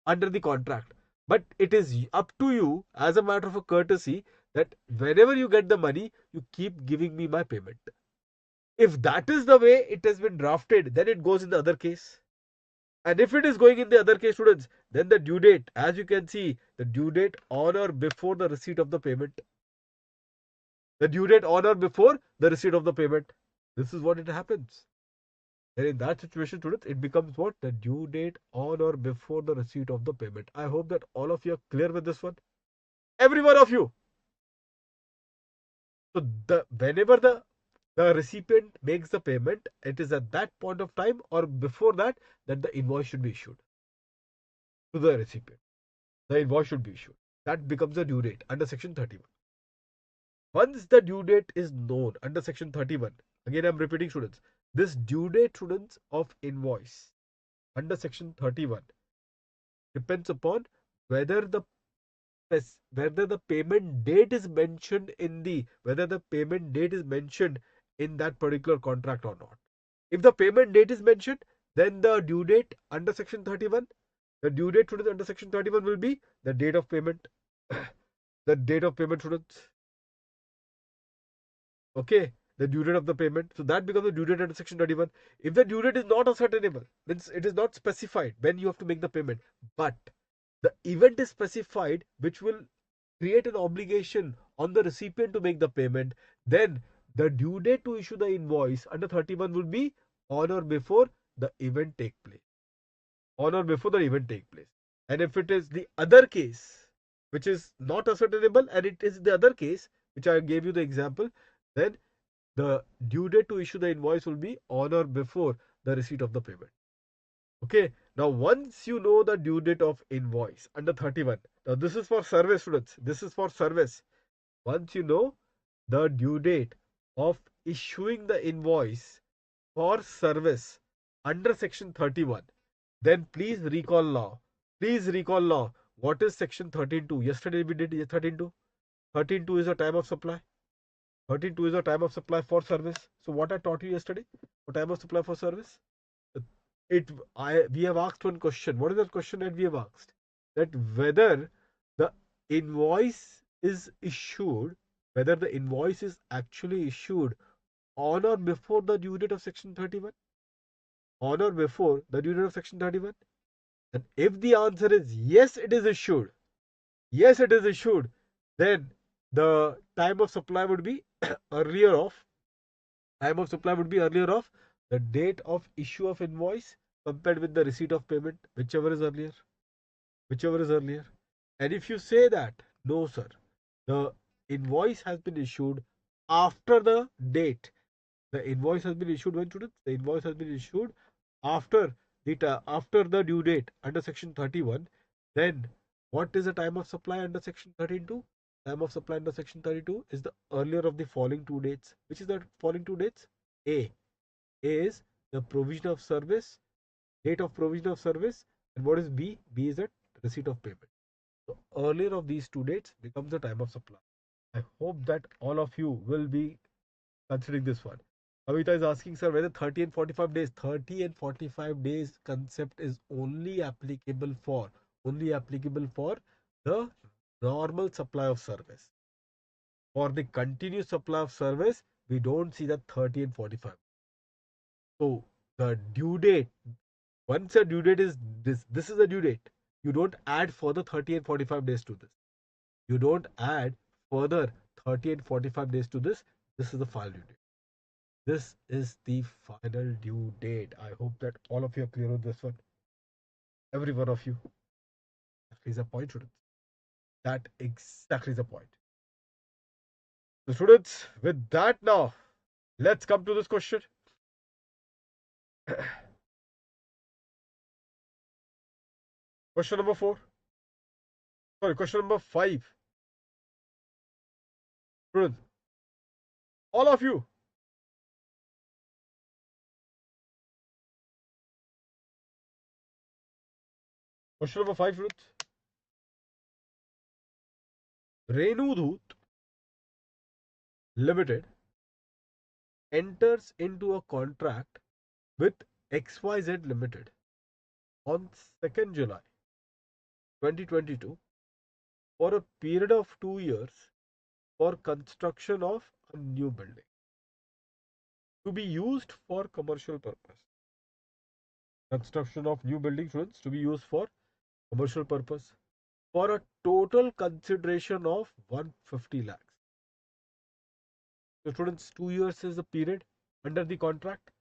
under the contract. But it is up to you as a matter of a courtesy that whenever you get the money, you keep giving me my payment. If that is the way it has been drafted, then it goes in the other case. And if it is going in the other case, students, then the due date, as you can see, the due date on or before the receipt of the payment. The due date on or before the receipt of the payment. This is what it happens. And in that situation, students, it becomes what? The due date on or before the receipt of the payment. I hope that all of you are clear with this one. Every one of you. So whenever the recipient makes the payment, it is at that point of time or before that that the invoice should be issued to the recipient. The invoice should be issued. That becomes the due date under section 31. Once the due date is known under section 31, again I'm repeating, students, this due date, students, of invoice under section 31 depends upon whether the payment date is mentioned in that particular contract or not. If the payment date is mentioned, then the due date under section 31, the due date, students, under section 31 will be the date of payment. The date of payment, students. Okay, the due date of the payment. So that becomes the due date under section 31. If the due date is not ascertainable, means it is not specified when you have to make the payment, but the event is specified which will create an obligation on the recipient to make the payment, then the due date to issue the invoice under 31 will be on or before the event take place. On or before the event take place. And if it is the other case, which is not ascertainable, and it is the other case, which I gave you the example, then the due date to issue the invoice will be on or before the receipt of the payment. Okay, now once you know the due date of invoice under 31, now this is for service, students, this is for service. Once you know the due date of issuing the invoice for service under section 31, then please recall now. Please recall now. What is section 13.2? Yesterday we did 13.2. 13.2 is a time of supply. 13.2 is a time of supply for service. So what I taught you yesterday? For time of supply for service? We have asked one question. What is that question that we have asked? That whether the invoice is issued, whether the invoice is actually issued on or before the due date of section 31? On or before the due date of section 31? And if the answer is yes, it is issued. Yes, it is issued. Then the time of supply would be earlier of the date of issue of invoice compared with the receipt of payment, whichever is earlier. And if you say that no sir, the invoice has been issued after the date, the invoice has been issued when, students? The invoice has been issued after after the due date under section 31, then what is the time of supply under section 32? Time of supply under section 32 is the earlier of the following two dates. Which is the following two dates? A. A is the provision of service, date of provision of service, and what is B? B is the receipt of payment. So earlier of these two dates becomes the time of supply. I hope that all of you will be considering this one. Kavita is asking, sir, whether 30 and 45 days. 30 and 45 days concept is only applicable for the normal supply of service. For the continuous supply of service, we don't see that 30 and 45. So the due date, once a due date is this is the due date. You don't add further 30 and 45 days to this. You don't add further 30 and 45 days to this. This is the final due date. This is the final due date. I hope that all of you are clear on this one. Every one of you. That is a point, students. That exactly is the point. So, students, with that now, let's come to this question. Question number 4. Sorry, question number 5. Students, all of you. Question number 5, students. Renudut Limited enters into a contract with XYZ Limited on 2nd July 2022 for a period of 2 years for construction of a new building to be used for commercial purpose. Construction of new building, students, to be used for commercial purpose for a total consideration of 150 lakhs. So, students, 2 years is the period under the contract.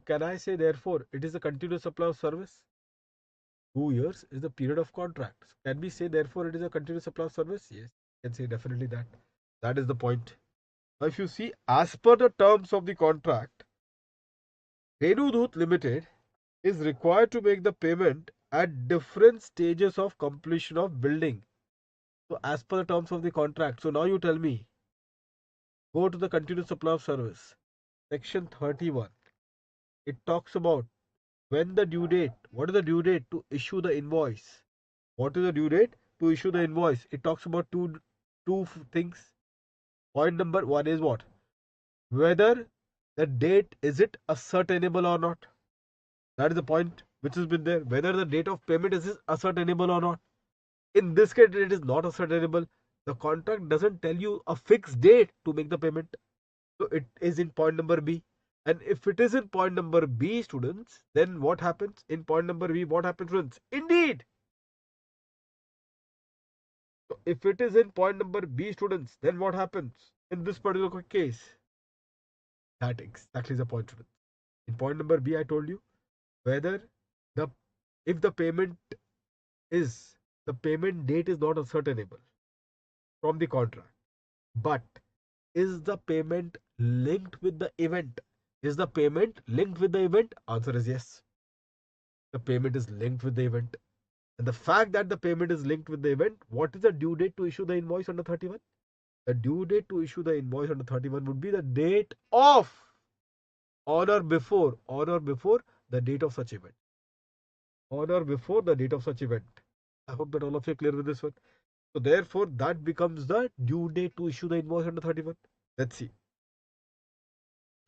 Can I say, therefore, it is a continuous supply of service? 2 years is the period of contract. So can we say, therefore, it is a continuous supply of service? Yes, can say definitely that. That is the point. Now, if you see, as per the terms of the contract, Renudut Limited is required to make the payment at different stages of completion of building. So, as per the terms of the contract, so now you tell me, go to the continuous supply of service, section 31. It talks about when the due date, what is the due date to issue the invoice? What is the due date to issue the invoice? It talks about two things. Point number 1 is what? Whether the date is it ascertainable or not. That is the point which has been there. Whether the date of payment is ascertainable or not. In this case, it is not ascertainable. The contract doesn't tell you a fixed date to make the payment. So it is in point number B. And if it is in point number B, students, then what happens? In point number B, what happens, students? Indeed. So if it is in point number B, students, then what happens in this particular case? That exactly is the point, students. In point number B, I told you whether the if the payment date is not ascertainable from the contract, but is the payment linked with the event? Is the payment linked with the event? Answer is yes. The payment is linked with the event. And the fact that the payment is linked with the event, what is the due date to issue the invoice under 31? The due date to issue the invoice under 31 would be the date of on or before the date of such event. On or before the date of such event. I hope that all of you are clear with this one. So therefore, that becomes the due date to issue the invoice under 31. Let's see.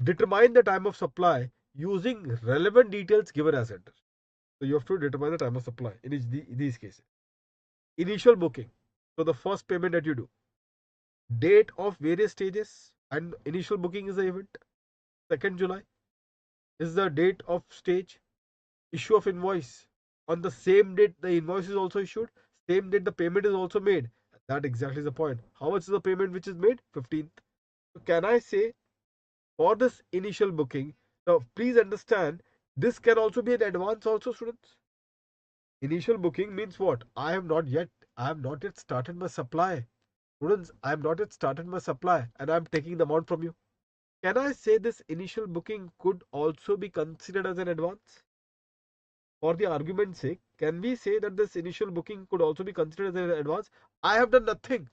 Determine the time of supply using relevant details given as enter. So you have to determine the time of supply in these cases. Initial booking. So the first payment that you do. Date of various stages and initial booking is the event. 2nd July is the date of stage. Issue of invoice. On the same date the invoice is also issued. Same date the payment is also made. That exactly is the point. How much is the payment which is made? 15th. So can I say for this initial booking, now please understand this can also be an advance also, students. Initial booking means what? I have not yet started my supply. Students, I have not yet started my supply and I am taking the amount from you. Can I say this initial booking could also be considered as an advance? for the argument's sake, can we say that this initial booking could also be considered as an advance? I have done nothing.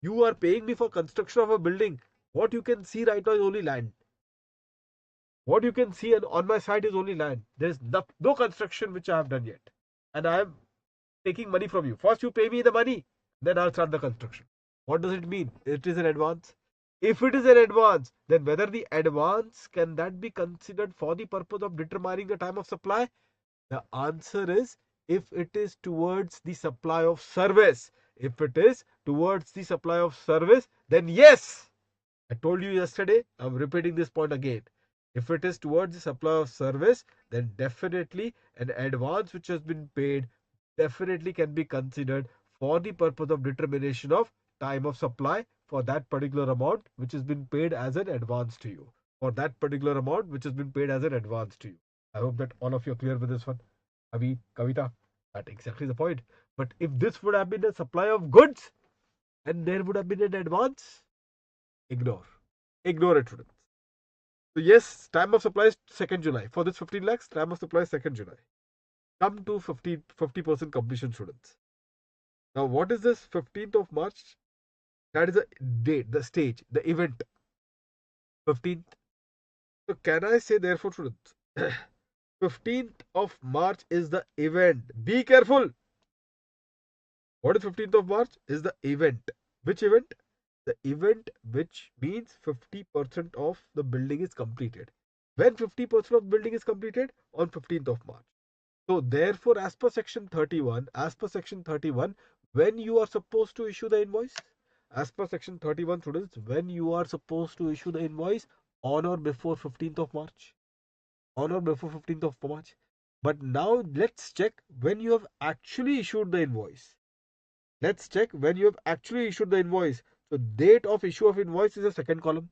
You are paying me for construction of a building. What you can see right now is only land. What you can see on my side is only land. There is no construction which I have done yet. And I am taking money from you. First you pay me the money, then I'll start the construction. What does it mean? It is an advance. If it is an advance, then whether the advance can that be considered for the purpose of determining the time of supply? The answer is if it is towards the supply of service. If it is towards the supply of service, then yes. I told you yesterday, I'm repeating this point again. If it is towards the supply of service, then definitely an advance which has been paid definitely can be considered for the purpose of determination of time of supply for that particular amount which has been paid as an advance to you. For that particular amount which has been paid as an advance to you. I hope that all of you are clear with this one. Avi, Kavita, that's exactly the point. But if this would have been a supply of goods and there would have been an advance, ignore. Ignore it, students. So yes, time of supply is 2nd July. For this 15 lakhs, time of supply is 2nd July. Come to 50% completion, students. Now what is this 15th of March? That is the date, the stage, the event. 15th. So can I say therefore, students, 15th of March is the event. Be careful. What is 15th of March? Is the event. Which event? The event which means 50% of the building is completed. When 50% of building is completed? On 15th of March. So therefore, as per section 31, when you are supposed to issue the invoice? As per section 31, students, when you are supposed to issue the invoice? On or before 15th of March. On or before 15th of March. But now let's check when you have actually issued the invoice. Let's check when you have actually issued the invoice. So date of issue of invoice is the second column.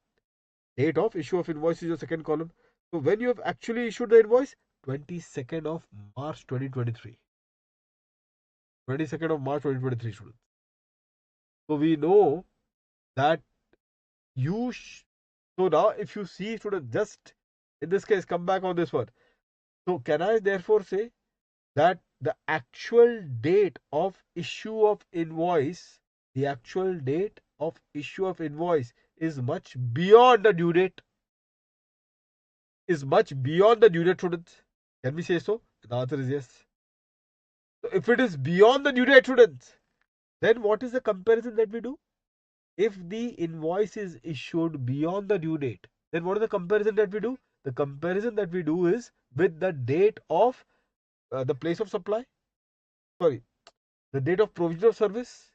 Date of issue of invoice is the second column. So when you have actually issued the invoice? 22nd of March 2023. 22nd of March 2023, students. So we know that so now if you see, students, just in this case, come back on this one. So can I therefore say that the actual date of issue of invoice, is much beyond the due date? Is much beyond the due date, students? Can we say so? The answer is yes. So if it is beyond the due date, students, then what is the comparison that we do? If the invoice is issued beyond the due date, then what is the comparison that we do? The comparison that we do is with the date of the place of supply. Sorry, the date of provision of service.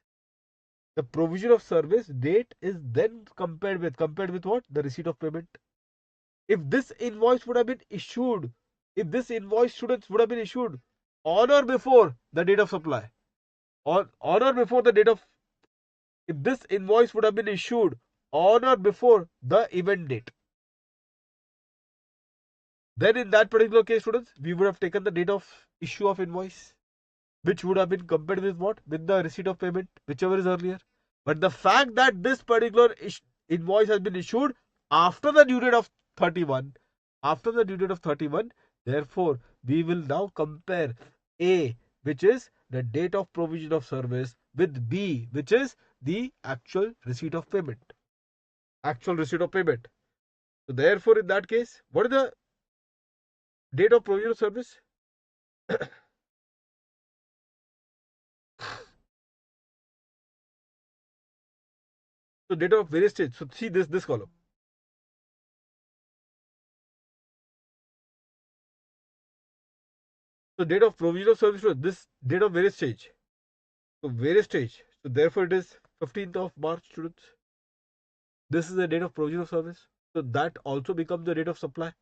The provision of service date is then compared with what? The receipt of payment. If this invoice would have been issued, if this invoice, students, would have been issued on or before the date of supply, on or before the date of, if this invoice would have been issued on or before the event date, then in that particular case, students, we would have taken the date of issue of invoice, which would have been compared with what? With the receipt of payment, whichever is earlier. But the fact that this particular invoice has been issued after the due date of 31, therefore, we will now compare A, which is the date of provision of service, with B, which is the actual receipt of payment. So therefore, in that case, what is the date of provision of service? So date of various stage. So see this column. So date of provision of service, this date of various stage. So various stage. So therefore it is 15th of March, students. This is the date of provision of service. So that also becomes the date of supply.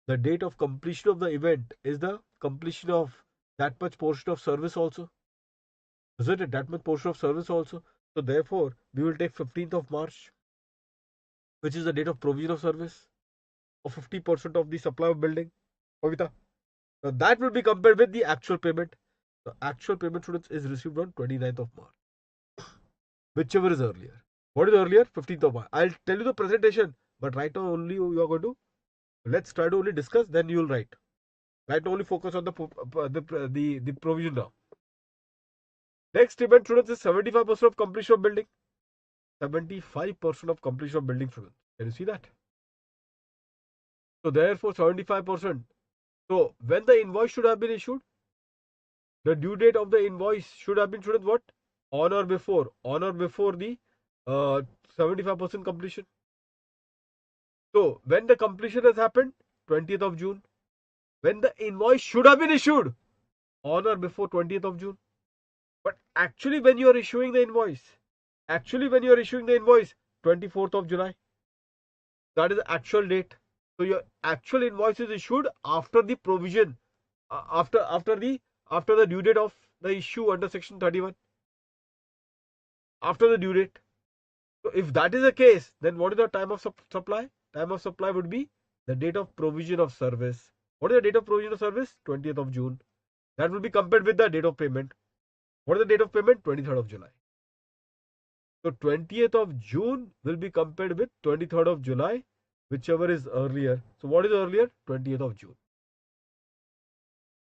The date of completion of the event is the completion of that much portion of service also. Isn't it? That much portion of service also. So therefore, we will take 15th of March, which is the date of provision of service of 50% of the supply of building. Kavita. Now that will be compared with the actual payment. The actual payment, students, is received on 29th of March. Whichever is earlier. What is earlier? 15th of March. I'll tell you the presentation, but right now only you are going to, let's try to only discuss, then you will write. Right, only focus on the provision now. Next event, students, is 75% of completion of building. 75% of completion of building, students. Can you see that? So therefore 75%. So when the invoice should have been issued, the due date of the invoice should have been, students, what? On or before the 75% completion. So when the completion has happened, 20th of June. When the invoice should have been issued, on or before 20th of June. But actually when you are issuing the invoice, 24th of July. That is the actual date. So your actual invoice is issued after the provision, after the due date of the issue under section 31. After the due date. So if that is the case, then what is the time of supply? Time of supply would be the date of provision of service. What is the date of provision of service? 20th of June. That will be compared with the date of payment. What is the date of payment? 23rd of July. So 20th of June will be compared with 23rd of July, whichever is earlier. So what is earlier? 20th of June.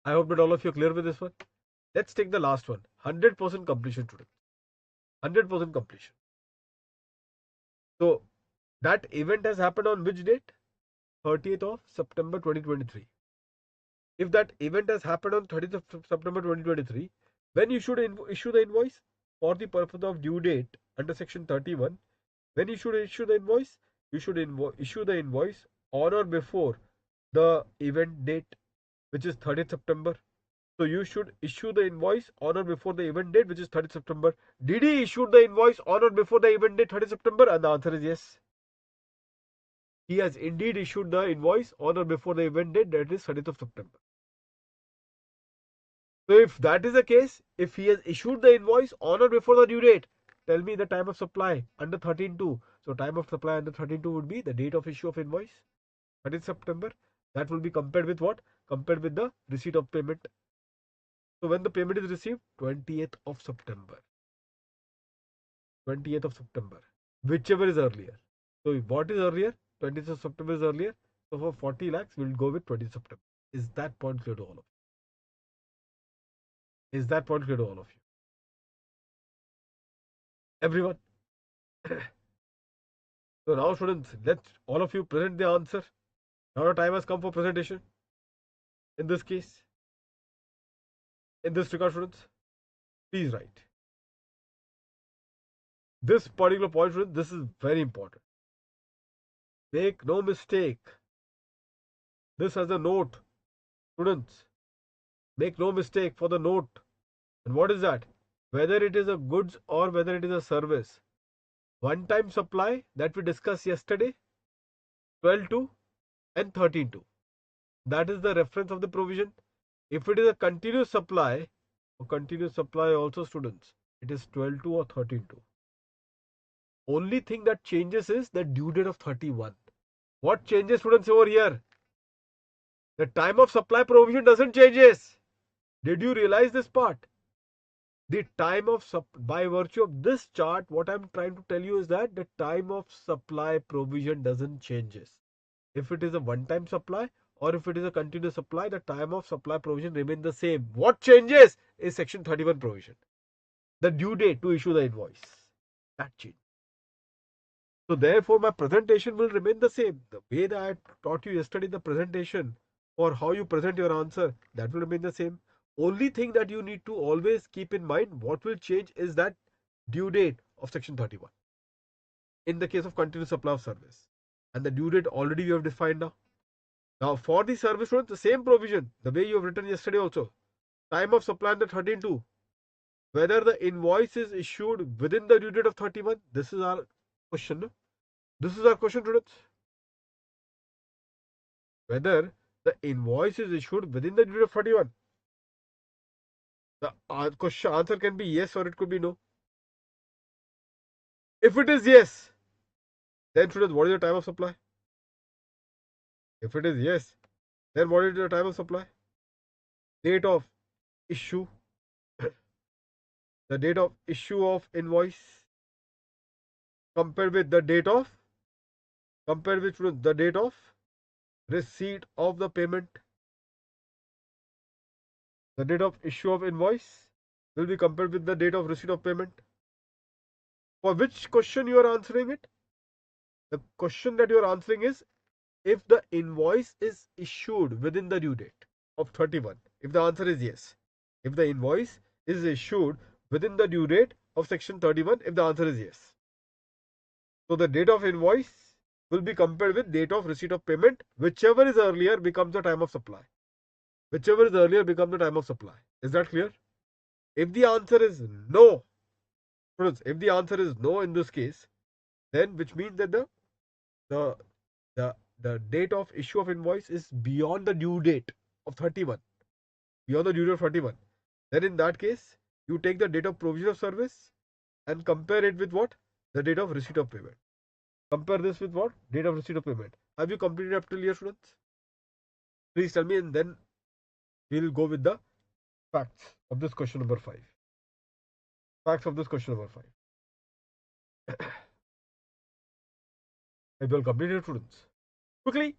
I hope that all of you are clear with this one. Let's take the last one. 100% completion today. 100% completion. So that event has happened on which date? 30th of September 2023. If that event has happened on 30th of September 2023, when you should issue the invoice? For the purpose of due date under section 31, when you should issue the invoice? You should issue the invoice on or before the event date, which is 30th September. So you should issue the invoice on or before the event date, which is 30th September. Did he issue the invoice on or before the event date 30th September? And the answer is yes. He has indeed issued the invoice on or before the event date, that is 30th of September. So if that is the case, if he has issued the invoice on or before the due date, tell me the time of supply under 13.2. So time of supply under 13.2 would be the date of issue of invoice, 30th September. That will be compared with what? Compared with the receipt of payment. So when the payment is received, 20th of September. 20th of September, whichever is earlier. So what is earlier? 20th of September is earlier. So for 40 lakhs, we'll go with 20th September. Is that point clear to all of you? Is that point clear to all of you? Everyone? So now, students, let all of you present the answer. Now the time has come for presentation. In this case, in this regard, students, please write. This particular point, students, this is very important. Make no mistake. This as a note, students. Make no mistake for the note. And what is that? Whether it is a goods or whether it is a service. One-time supply that we discussed yesterday, 12.2 and 13.2. That is the reference of the provision. If it is a continuous supply, also, students, it is 12.2 or 13.2. Only thing that changes is the due date of 31. What changes, students, over here? The time of supply provision doesn't changes. Did you realize this part? The time of by virtue of this chart, what I'm trying to tell you is that the time of supply provision doesn't changes. If it is a one-time supply or if it is a continuous supply, the time of supply provision remains the same. What changes is section 31 provision. The due date to issue the invoice. That change. So therefore, my presentation will remain the same. The way that I taught you yesterday, the presentation or how you present your answer, that will remain the same. Only thing that you need to always keep in mind, what will change is that due date of section 31 in the case of continuous supply of service. And the due date already you have defined now. Now for the service, the same provision, the way you have written yesterday also. Time of supply under 13.2. Whether the invoice is issued within the due date of 31. This is our question. No? This is our question, students. Whether the invoice is issued within the due date of 31. The question answer can be yes or it could be no. If it is yes, then students, what is the time of supply? If it is yes, then what is the time of supply? Date of issue, the date of issue of invoice compared with the date of the date of receipt of the payment. The date of issue of invoice will be compared with the date of receipt of payment. For which question you are answering it? The question that you are answering is if the invoice is issued within the due date of 31. If the answer is yes. If the invoice is issued within the due date of section 31, if the answer is yes. So the date of invoice will be compared with date of receipt of payment. Whichever is earlier becomes the time of supply. Whichever is earlier becomes the time of supply. Is that clear? If the answer is no, friends, if the answer is no in this case, then which means that the the the date of issue of invoice is beyond the due date of 31. Beyond the due date of 31. Then in that case, you take the date of provision of service and compare it with what? The date of receipt of payment. Compare this with what? Date of receipt of payment. Have you completed up till here, students? Please tell me, and then we'll go with the facts of this question number 5. Facts of this question number 5. Have you all completed, students? Quickly.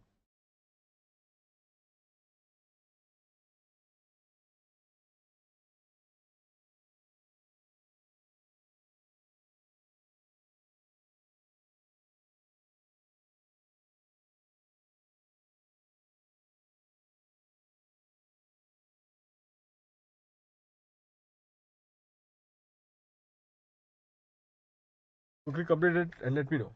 Quickly complete it and let me know.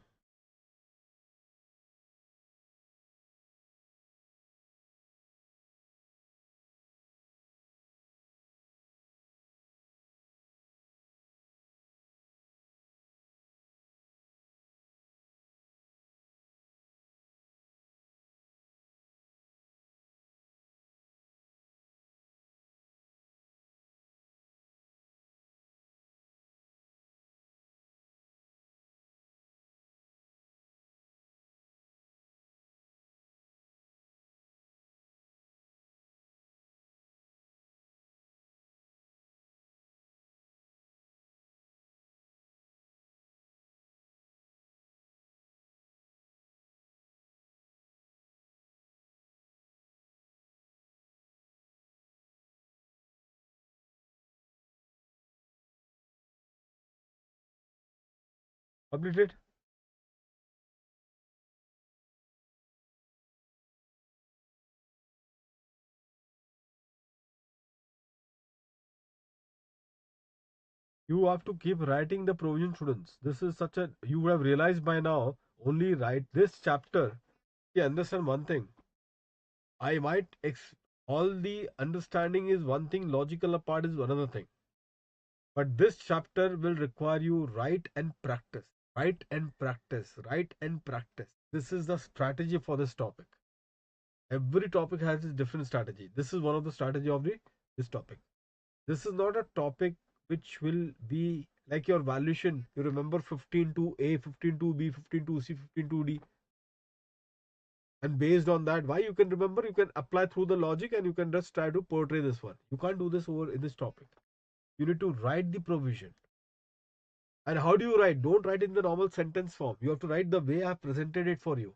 Completed. You have to keep writing the provision, students. This is such a, you would have realized by now, only write this chapter. You understand one thing. I might, all the understanding is one thing, logical part is another thing. But this chapter will require you write and practice, write and practice, write and practice. This is the strategy for this topic. Every topic has its different strategy. This is one of the strategy of this topic. This is not a topic which will be like your valuation. You remember 15.2a, 15.2b, 15.2c, 15.2d. And based on that, why you can remember, you can apply through the logic and you can just try to portray this one. You can't do this over in this topic. You need to write the provision. And how do you write? Don't write in the normal sentence form. You have to write the way I have presented it for you.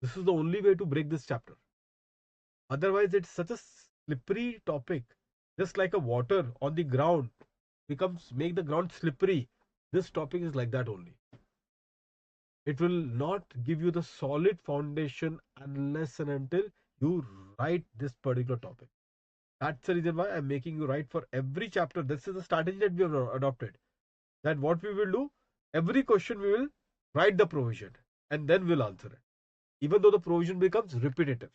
This is the only way to break this chapter. Otherwise, it's such a slippery topic. Just like a water on the ground make the ground slippery. This topic is like that only. It will not give you the solid foundation unless and until you write this particular topic. That's the reason why I'm making you write for every chapter. This is the strategy that we have adopted. That what we will do, every question we will write the provision and then we'll answer it. Even though the provision becomes repetitive.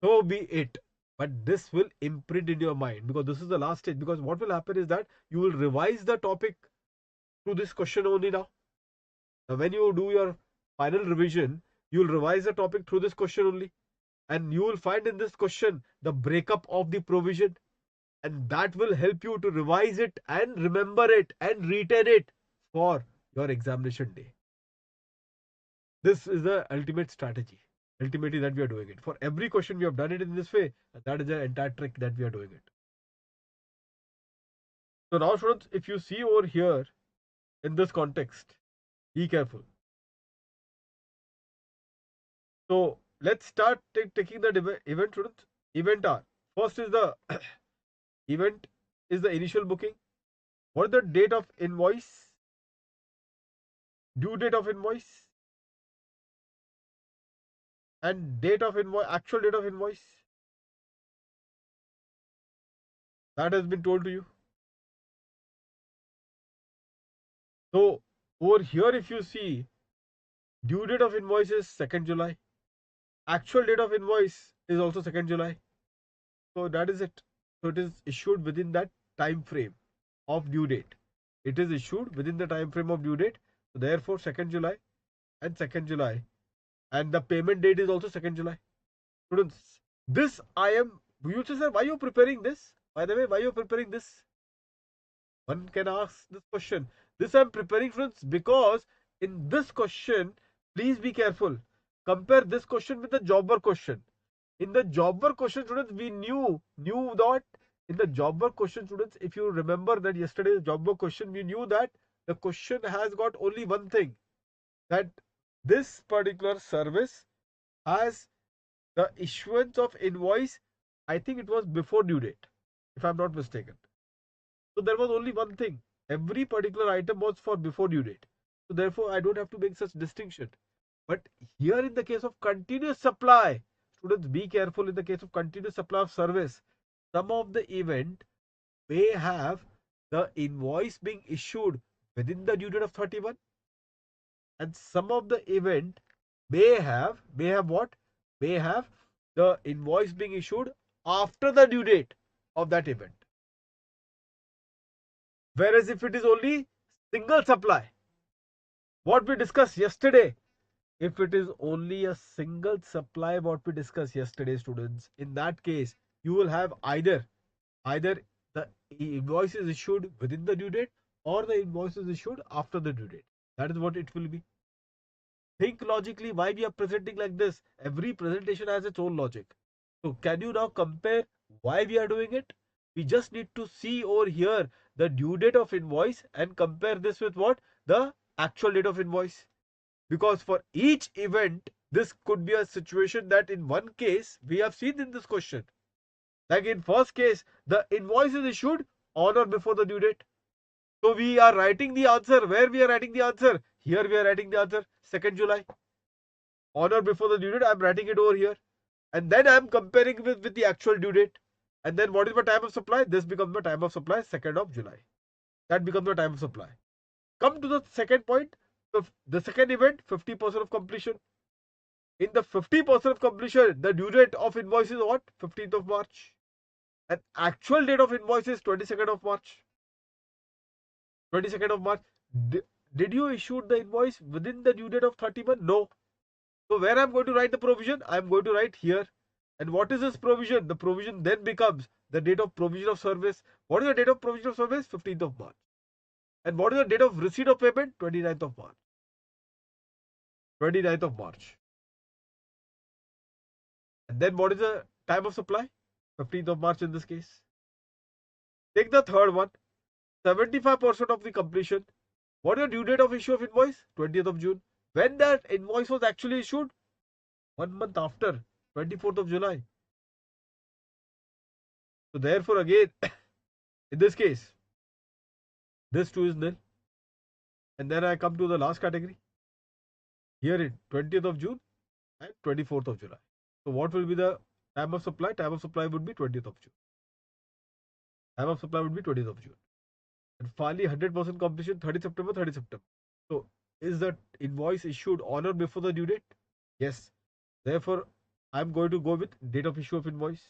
So be it. But this will imprint in your mind because this is the last stage. Because what will happen is that you will revise the topic through this question only now. Now, when you do your final revision, you will revise the topic through this question only. And you will find in this question the breakup of the provision. And that will help you to revise it and remember it and retain it for your examination day. This is the ultimate strategy. Ultimately, that we are doing it. For every question, we have done it in this way. And that is the entire trick that we are doing it. So now, students, if you see over here in this context, be careful. So let's start taking the event, students. Event are First is the event is the initial booking. What is the date of invoice? Due date of invoice and date of invoice, actual date of invoice. That has been told to you. So over here, if you see, due date of invoice is 2nd July. Actual date of invoice is also 2nd July. So that is it. So it is issued within that time frame of due date. It is issued within the time frame of due date. So therefore, 2nd July and 2nd July. And the payment date is also 2nd July. Students, this I am, you say, sir, why are you preparing this? By the way, why are you preparing this? One can ask this question. This I am preparing, friends, because in this question, please be careful. Compare this question with the job work question. In the job work question, students, we knew that in the job work question, students, if you remember that yesterday's job work question, we knew that the question has got only one thing, that this particular service has the issuance of invoice, I think it was before due date, if I'm not mistaken. So there was only one thing. Every particular item was for before due date. So therefore, I don't have to make such distinction. But here in the case of continuous supply, students, be careful. In the case of continuous supply of service, some of the event may have the invoice being issued within the due date of 31, and some of the event may have what? May have the invoice being issued after the due date of that event. Whereas if it is only single supply, what we discussed yesterday, if it is only a single supply, what we discussed yesterday, students, in that case, you will have either the invoice is issued within the due date or the invoice is issued after the due date. That is what it will be. Think logically why we are presenting like this. Every presentation has its own logic. So can you now compare why we are doing it? We just need to see over here the due date of invoice and compare this with what? The actual date of invoice. Because for each event, this could be a situation that in one case we have seen in this question. Like in first case, the invoice is issued on or before the due date. So we are writing the answer. Where we are writing the answer? Here we are writing the answer. 2nd July. On or before the due date, I'm writing it over here. And then I'm comparing with the actual due date. And then what is my time of supply? This becomes my time of supply, 2nd of July. That becomes my time of supply. Come to the second point. The second event, 50% of completion. In the 50% of completion, the due date of invoice is what? 15th of March. And actual date of invoice is 22nd of March. 22nd of March. Did you issue the invoice within the due date of 31? No. So where I'm going to write the provision? I'm going to write here. And what is this provision? The provision then becomes the date of provision of service. What is the date of provision of service? 15th of March. And what is the date of receipt of payment? 29th of March. 29th of March. And then what is the time of supply? 15th of March in this case. Take the third one. 75% of the completion. What is the due date of issue of invoice? 20th of June. When that invoice was actually issued? 1 month after, 24th of July. So therefore again, in this case, this too is nil. And then I come to the last category. Here in 20th of June and 24th of July. So what will be the time of supply? Time of supply would be 20th of June. Time of supply would be 20th of June. And finally 100% completion 30 September, 30 September. So is the invoice issued on or before the due date? Yes. Therefore, I'm going to go with date of issue of invoice.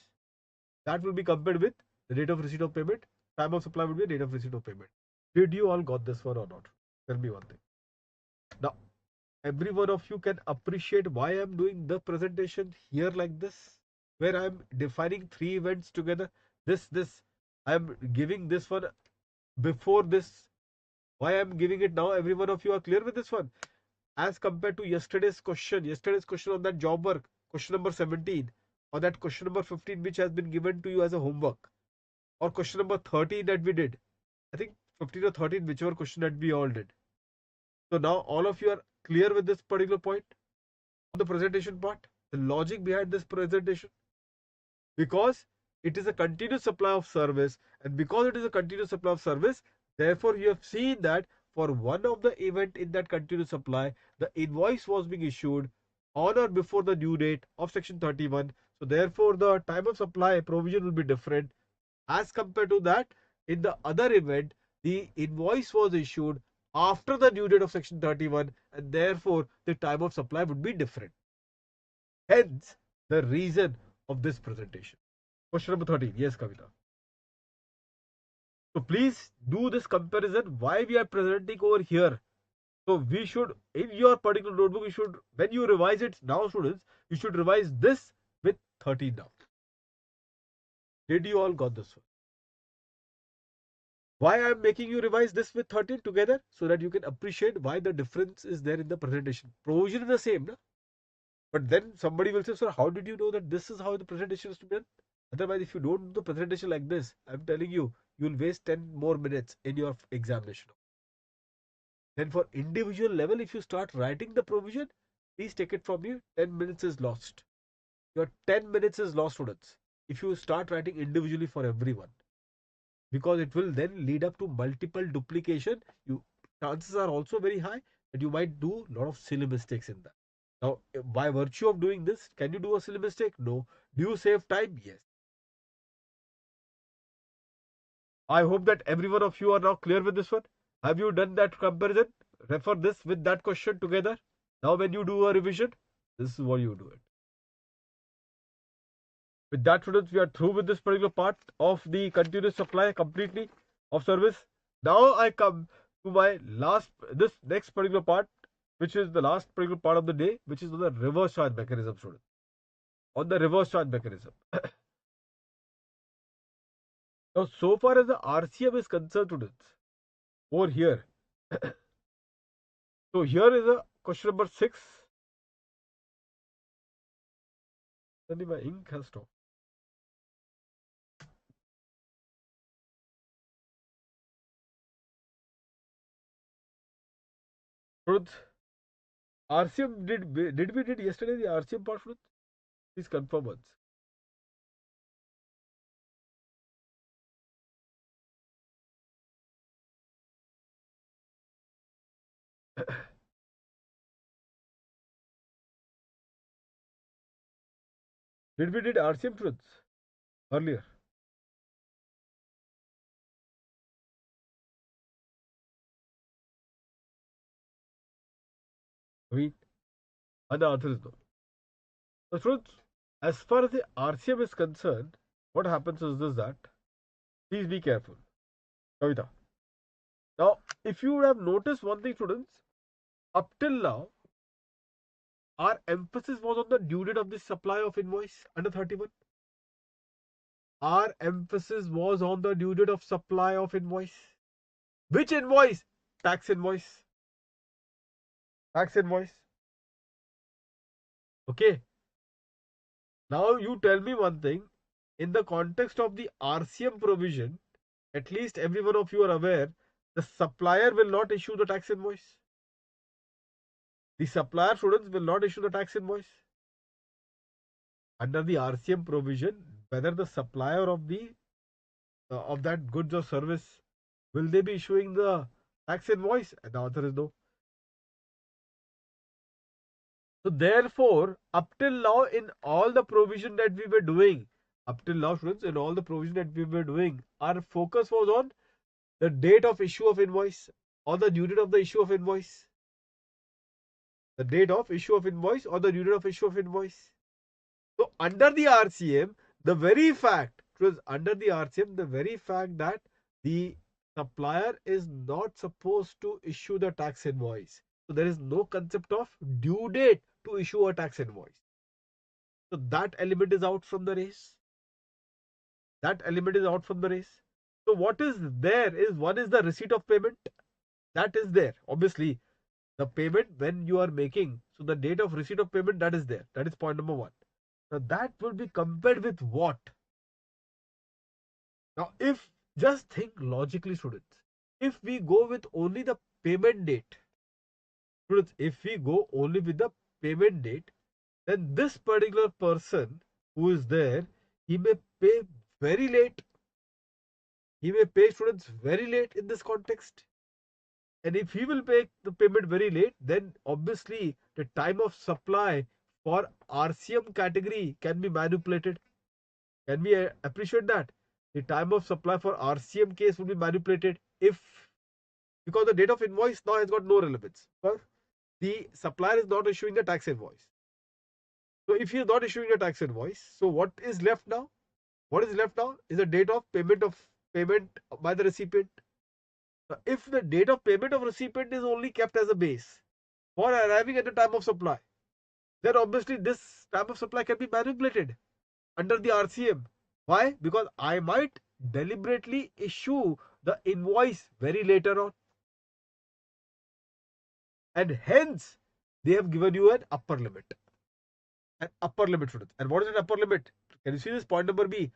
That will be compared with the date of receipt of payment. Time of supply would be date of receipt of payment. Did you all got this one or not? Tell me one thing. Now, every one of you can appreciate why I'm doing the presentation here like this, where I'm defining three events together. This. I'm giving this one before this. Why I'm giving it now? Every one of you are clear with this one. As compared to yesterday's question on that job work, question number 17, or that question number 15, which has been given to you as a homework, or question number 13 that we did. I think 15 or 13, whichever question that we all did. So now all of you are clear with this particular point on the presentation part, the logic behind this presentation. Because it is a continuous supply of service, and because it is a continuous supply of service, therefore you have seen that for one of the event in that continuous supply, the invoice was being issued on or before the due date of section 31. So therefore the time of supply provision will be different as compared to that in the other event the invoice was issued after the due date of section 31, and therefore the time of supply would be different. Hence the reason of this presentation. Question number 13. Yes, Kavita. So please do this comparison why we are presenting over here. So we should, in your particular notebook, you should, when you revise it now, students, you should revise this with 13 now. Did you all got this one? Why I am making you revise this with 13 together? So that you can appreciate why the difference is there in the presentation. Provision is the same, no? But then somebody will say, sir, how did you know that this is how the presentation is to be done? Otherwise, if you don't do the presentation like this, I'm telling you, you'll waste 10 more minutes in your examination. Then for individual level, if you start writing the provision, please take it from you, 10 minutes is lost. Your 10 minutes is lost, students, if you start writing individually for everyone. Because it will then lead up to multiple duplication. Chances are also very high that you might do a lot of silly mistakes in that. Now, by virtue of doing this, can you do a silly mistake? No. Do you save time? Yes. I hope that every one of you are now clear with this one. Have you done that comparison? Refer this with that question together. Now, when you do a revision, this is what you do it. With that, students, we are through with this particular part of the continuous supply completely of service. Now, I come to my this next particular part, which is the last particular part of the day, which is on the reverse charge mechanism, students. On the reverse charge mechanism. Now, so far as the RCM is concerned, students, over here. So here is a question number 6. Suddenly my ink has stopped. Students, RCM did we did yesterday the RCM part, students? Please confirm once. Did we did RCM, students, earlier? We and the answer is no. So, students, as far as the RCM is concerned, what happens is this that please be careful. Kavita. Now, if you would have noticed one thing, students, up till now, our emphasis was on the due date of the supply of invoice under 31. Our emphasis was on the due date of supply of invoice. Which invoice? Tax invoice. Tax invoice. Okay. Now you tell me one thing. In the context of the RCM provision, at least every one of you are aware, the supplier will not issue the tax invoice. The supplier, students, will not issue the tax invoice. Under the RCM provision, whether the supplier of the of that goods or service, will they be issuing the tax invoice? And the answer is no. So therefore, up till now, in all the provision that we were doing, up till now, students, in all the provision that we were doing, our focus was on the date of issue of invoice or the due date of the issue of invoice. The date of issue of invoice or the due date of issue of invoice. So under the RCM, the very fact, under the RCM, the very fact that the supplier is not supposed to issue the tax invoice. So there is no concept of due date to issue a tax invoice. So that element is out from the race. That element is out from the race. So what is there is, one is the receipt of payment. That is there. Obviously, the payment when you are making, so the date of receipt of payment, that is there. That is point number 1. Now that will be compared with what? Now if, just think logically, students, if we go with only the payment date, students, if we go only with the payment date, then this particular person who is there, he may pay very late. He may pay students very late in this context. And if he will pay the payment very late, then obviously the time of supply for RCM category can be manipulated. Can we appreciate that? The time of supply for RCM case will be manipulated if, because the date of invoice now has got no relevance. Because the supplier is not issuing a tax invoice. So if he is not issuing a tax invoice, so what is left now? What is left now is the date of payment by the recipient. Now, if the date of payment of recipient is only kept as a base for arriving at the time of supply, then obviously this time of supply can be manipulated under the RCM. Why? Because I might deliberately issue the invoice very later on, and hence they have given you an upper limit. An upper limit, students. And what is an upper limit? Can you see this point number B?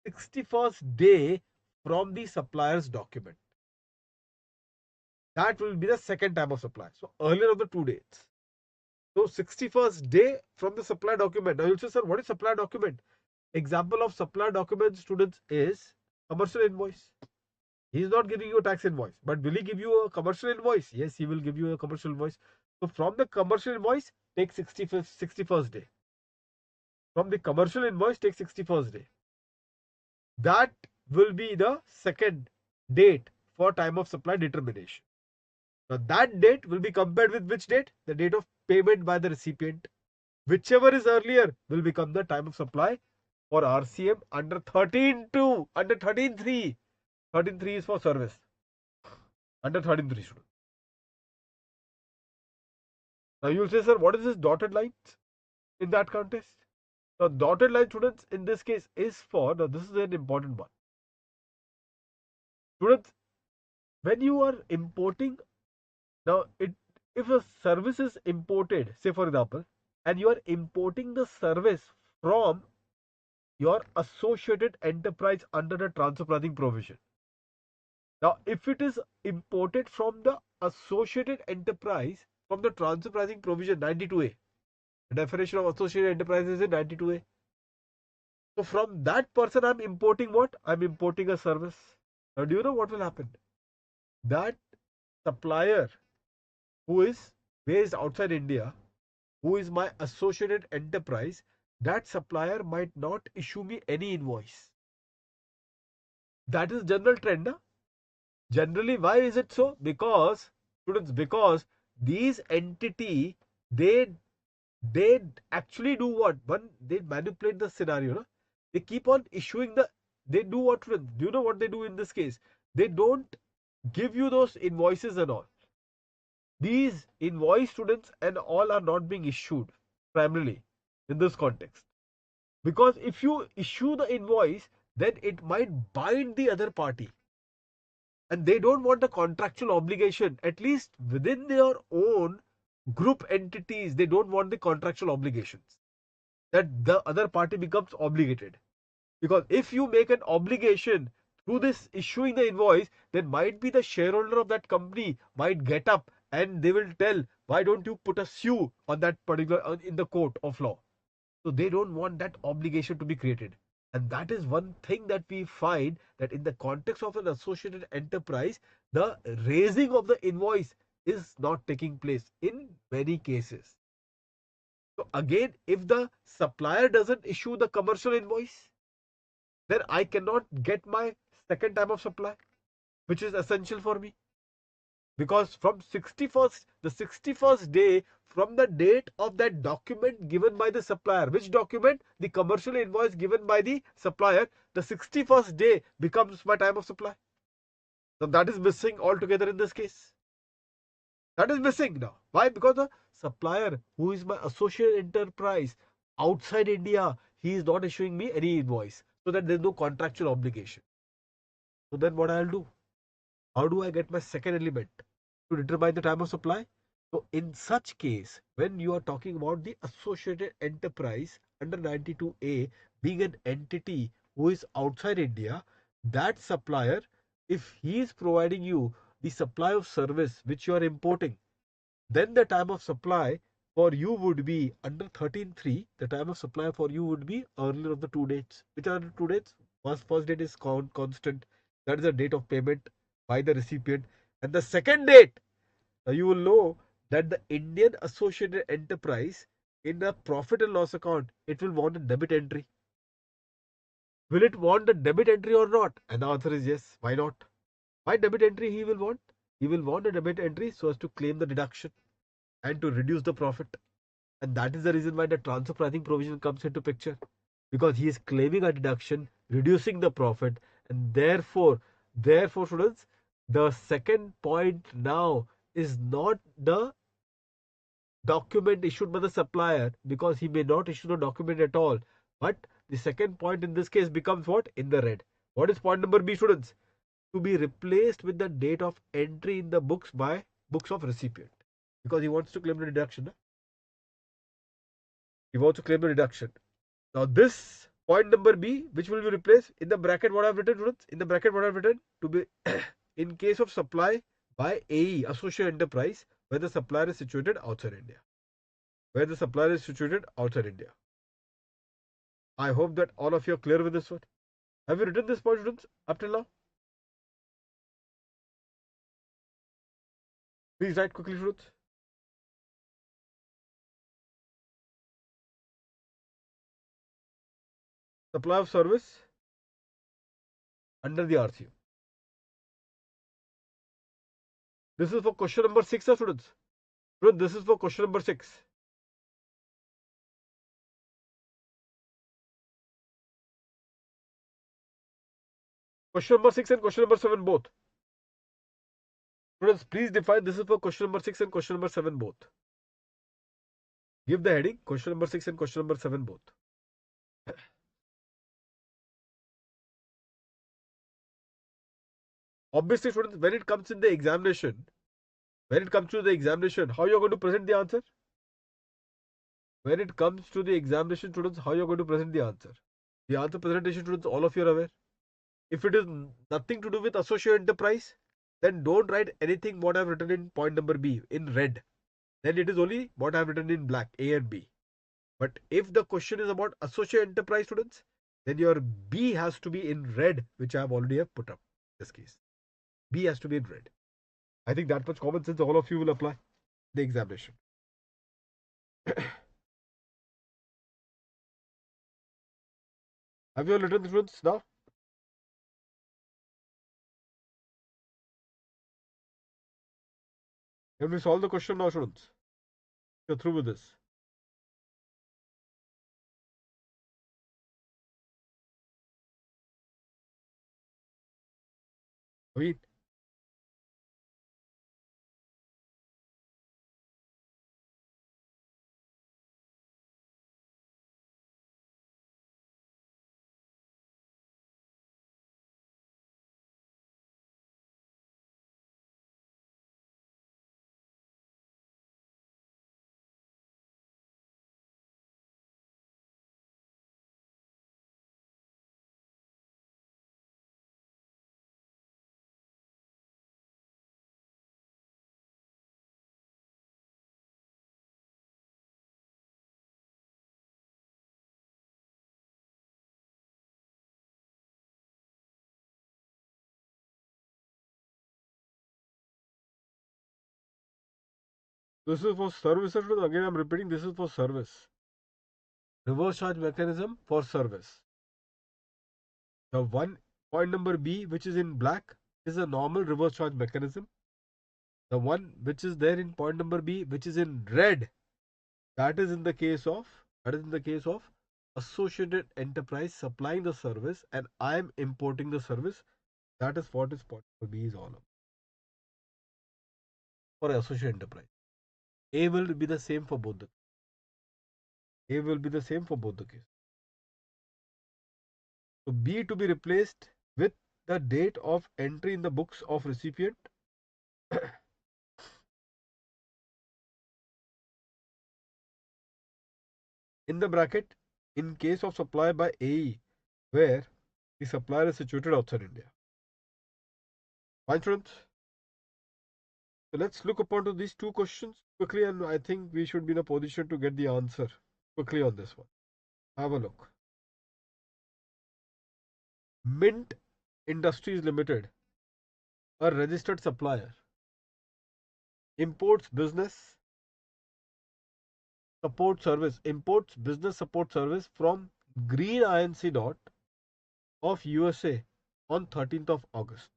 61st day from the supplier's document. That will be the second time of supply. So earlier of the 2 dates. So 61st day from the supply document. Now you'll say, sir, what is supply document? Example of supply document, students, is commercial invoice. He is not giving you a tax invoice, but will he give you a commercial invoice? Yes, he will give you a commercial invoice. So from the commercial invoice, take 61st day. From the commercial invoice, take 61st day. That will be the second date for time of supply determination. Now that date will be compared with which date? The date of payment by the recipient. Whichever is earlier will become the time of supply for RCM under 13.2, under 13.3. 13.3 is for service. Under 13.3 students. Now you will say, sir, what is this dotted lines in that context? Now dotted line, students, in this case is for, now this is an important one. Students, when you are importing, now if a service is imported, say for example, and you are importing the service from your associated enterprise under the transfer pricing provision. Now, if it is imported from the associated enterprise from the transfer pricing provision 92A, the definition of associated enterprise is in 92A. So from that person, I'm importing what? I'm importing a service. Now, do you know what will happen? That supplier who is based outside India, who is my associated enterprise, that supplier might not issue me any invoice. That is general trend. Huh? Generally, why is it so? Because, students, because these entity, they actually do what? One, they manipulate the scenario. No? They keep on issuing they do what? Do you know what they do in this case? They don't give you those invoices and all. These invoice, students, and all are not being issued primarily in this context. Because if you issue the invoice, then it might bind the other party. And they don't want a contractual obligation, at least within their own group entities. They don't want the contractual obligations that the other party becomes obligated. Because if you make an obligation through this issuing the invoice, then might be the shareholder of that company might get up and they will tell, why don't you put a sue on that particular in the court of law? So they don't want that obligation to be created. And that is one thing that we find, that in the context of an associated enterprise, the raising of the invoice is not taking place in many cases. So again, if the supplier doesn't issue the commercial invoice, then I cannot get my second time of supply, which is essential for me. Because from the 61st day from the date of that document given by the supplier, which document? The commercial invoice given by the supplier, the 61st day becomes my time of supply. So that is missing altogether in this case. That is missing now. Why? Because the supplier, who is my associate enterprise outside India, he is not issuing me any invoice, so that there is no contractual obligation. So then what I'll do? How do I get my second element to determine the time of supply? So in such case, when you are talking about the associated enterprise under 92A being an entity who is outside India, that supplier, if he is providing you the supply of service which you are importing, then the time of supply for you would be under 13.3. The time of supply for you would be earlier of the 2 dates. Which are the 2 dates? First date is constant. That is the date of payment by the recipient. And the second date, you will know that the Indian Associated Enterprise in the profit and loss account, it will want a debit entry. Will it want a debit entry or not? And the answer is yes. Why not? Why debit entry he will want? He will want a debit entry so as to claim the deduction and to reduce the profit. And that is the reason why the transfer pricing provision comes into picture, because he is claiming a deduction, reducing the profit, and therefore, students, the second point now is not the document issued by the supplier, because he may not issue the document at all. But the second point in this case becomes what? In the red. What is point number B, students? To be replaced with the date of entry in the books by books of recipient, because he wants to claim the deduction. He wants to claim the deduction. Now this point number B, which will be replaced in the bracket, what I've written, students? In the bracket, what I've written? To be in case of supply by AE, Associate Enterprise, where the supplier is situated outside India. Where the supplier is situated outside India. I hope that all of you are clear with this one. Have you written this point, students, up till now? Please write quickly, students. Supply of service under the RCM. This is for question number 6, students. Students, this is for question number 6. Question number 6 and question number 7 both. Students, please define. This is for question number 6 and question number 7 both. Give the heading question number 6 and question number 7 both. Obviously, students, when it comes to the examination, how you're going to present the answer? When it comes to the examination, students, how you're going to present the answer? The answer presentation, students, all of you are aware. If it is nothing to do with associate enterprise, then don't write anything what I've written in point number B in red. Then it is only what I've written in black, A and B. But if the question is about associate enterprise, students, then your B has to be in red, which I have already have put up in this case. B has to be in red. I think that much common sense all of you will apply the examination. Have you all written the students now? Can we solve the question now, students? You're through with this. Wait. This is for service. Again, I'm repeating, this is for service. Reverse charge mechanism for service. The one point number B, which is in black, is a normal reverse charge mechanism. The one which is there in point number B, which is in red, that is in the case of associated enterprise supplying the service, and I am importing the service. That is what is point number B is all about. For associated enterprise, A will be the same for both the cases. So B to be replaced with the date of entry in the books of recipient. In the bracket, in case of supply by AE, where the supplier is situated outside India. Fine, students. So let's look upon to these two questions quickly, and I think we should be in a position to get the answer quickly on this one. Have a look. Mint Industries Limited, a registered supplier, imports business support service from Green Inc. dot of USA on 13th of August.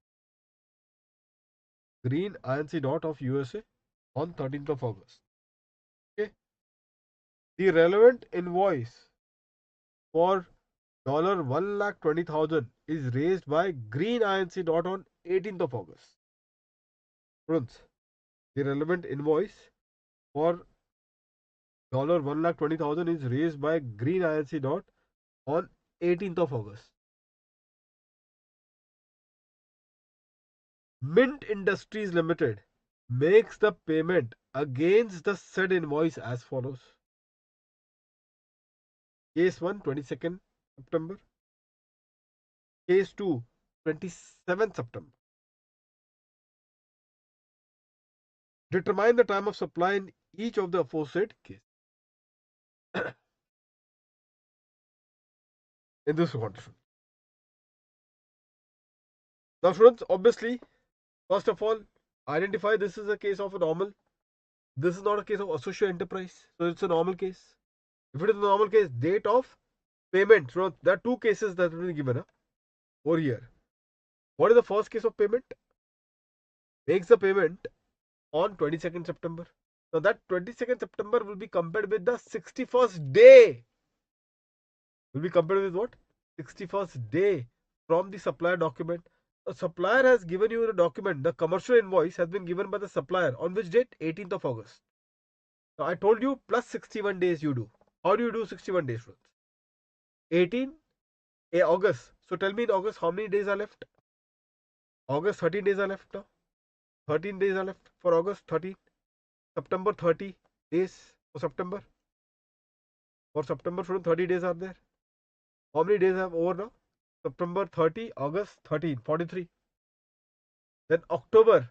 Green Inc. dot of USA on 13th of August. Okay. The relevant invoice for $1,20,000 is raised by Green Inc. dot on 18th of August. Friends, the relevant invoice for $1,20,000 is raised by Green Inc. dot on 18th of August. Mint Industries Limited makes the payment against the said invoice as follows. Case 1, 22nd September. Case 2, 27th September. Determine the time of supply in each of the aforesaid cases. In this condition. Now, students, obviously, first of all, identify this is a case of a normal. This is not a case of associate enterprise. So it's a normal case. If it is a normal case, date of payment. So there are two cases that will be given over here. What is the first case of payment? Makes the payment on 22nd September. Now that 22nd September will be compared with the 61st day. Will be compared with what? 61st day from the supplier document. The supplier has given you the document. The commercial invoice has been given by the supplier on which date? 18th of August. Now I told you plus 61 days you do. How do you do 61 days? 18 August. So tell me in August how many days are left? August 13 days are left now. 13 days are left for August 13. September 30 days for September. For September 30 days are there. How many days have over now? September 30, August 13, 43. Then October,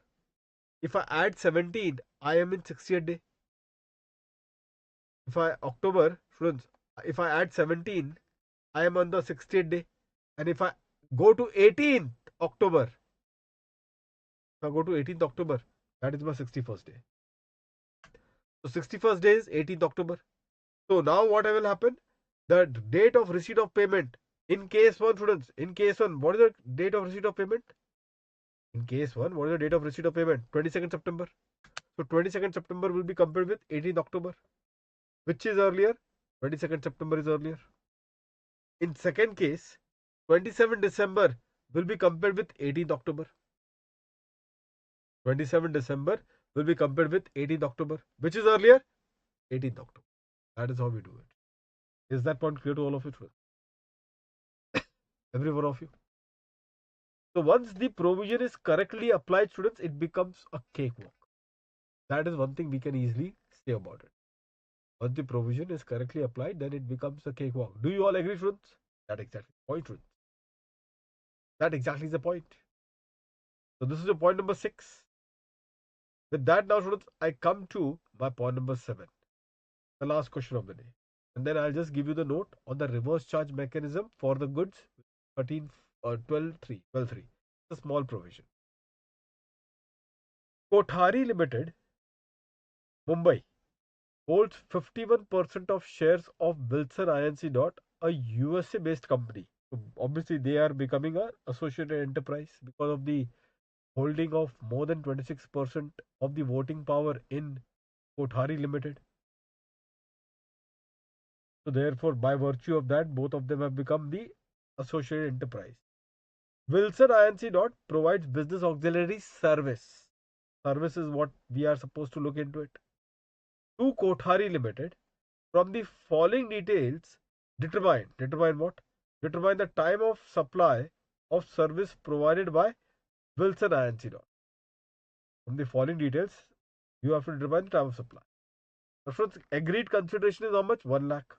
if I add 17, I am in 60th day. October, students, if I add 17, I am on the 60th day. And if I go to 18th October, that is my 61st day. So 61st day is 18th October. So now what will happen? The date of receipt of payment in case 1, students, in case 1, what is the date of receipt of payment? In case 1, what is the date of receipt of payment? 22nd September. So 22nd September will be compared with 18th October. Which is earlier? 22nd September is earlier. In second case, 27 December will be compared with 18th October. 27 December will be compared with 18th October. Which is earlier? 18th October. That is how we do it. Is that point clear to all of you? Every one of you? So once the provision is correctly applied, students, it becomes a cakewalk. That is one thing we can easily say about it. Once the provision is correctly applied, then it becomes a cakewalk. Do you all agree, students? That exactly the point, students. That exactly is the point. So this is the point number 6. With that now, students, I come to my point number 7. The last question of the day. And then I'll just give you the note on the reverse charge mechanism for the goods 13 or 12.3. It's a small provision. Kothari Limited, Mumbai, holds 51% of shares of Wilson Inc. a USA based company. So obviously, they are becoming an associated enterprise because of the holding of more than 26% of the voting power in Kothari Limited. So therefore, by virtue of that, both of them have become the associated enterprise. Wilson Inc. provides business auxiliary service. Service is what we are supposed to look into it. To Kothari Limited, from the following details, determine what? Determine the time of supply of service provided by Wilson Inc. From the following details, you have to determine the time of supply. The first agreed consideration is how much? 1 lakh.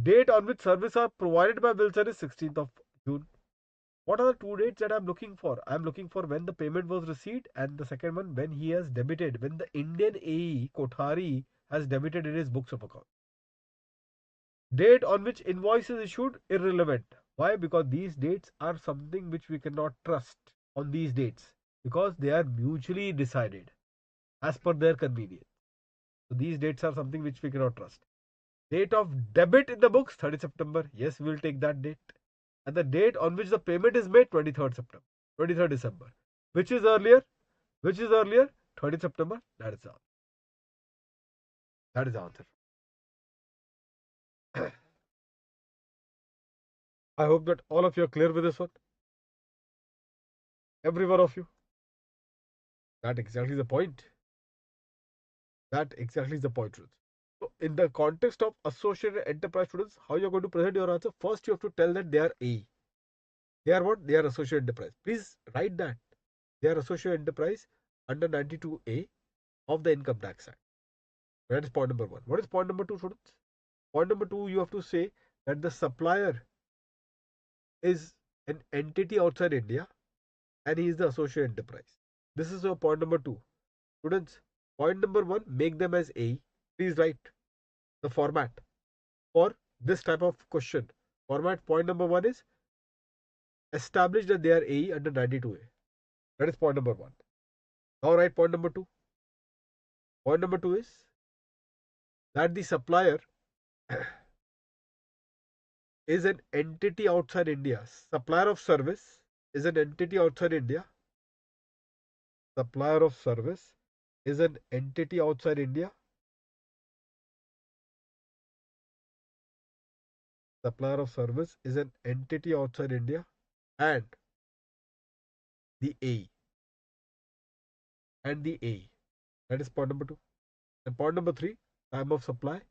Date on which service are provided by Wilson is 16th of June. What are the two dates that I'm looking for? I'm looking for when the payment was received, and the second one when he has debited, when the Indian AE Kothari has debited in his books of account. Date on which invoice is issued, irrelevant. Why? Because these dates are something which we cannot trust on these dates, because they are mutually decided as per their convenience. So these dates are something which we cannot trust. Date of debit in the books, 30 September. Yes, we will take that date. And the date on which the payment is made, 23rd September, 23rd December. Which is earlier? Which is earlier? 30 September. That is the answer. That is the answer. I hope that all of you are clear with this one. Every one of you. That exactly the point. That exactly is the point, students. So, in the context of associated enterprise, students, how you're going to present your answer? First, you have to tell that they are A. They are what? They are associated enterprise. Please write that. They are associated enterprise under 92A of the Income Tax Act. That is point number one. What is point number two, students? Point number two, you have to say that the supplier is an entity outside India and he is the associate enterprise. This is your point number two. Students, point number one, make them as A. Please write the format for this type of question. Format point number one is establish that they are AE under 92A. That is point number one. Now write point number two. Point number two is that the supplier is an entity outside India. Supplier of service is an entity outside India. Supplier of service is an entity outside India. Supplier of service is an entity outside India, and the A. And the A. That is point number two. And point number three, time of supply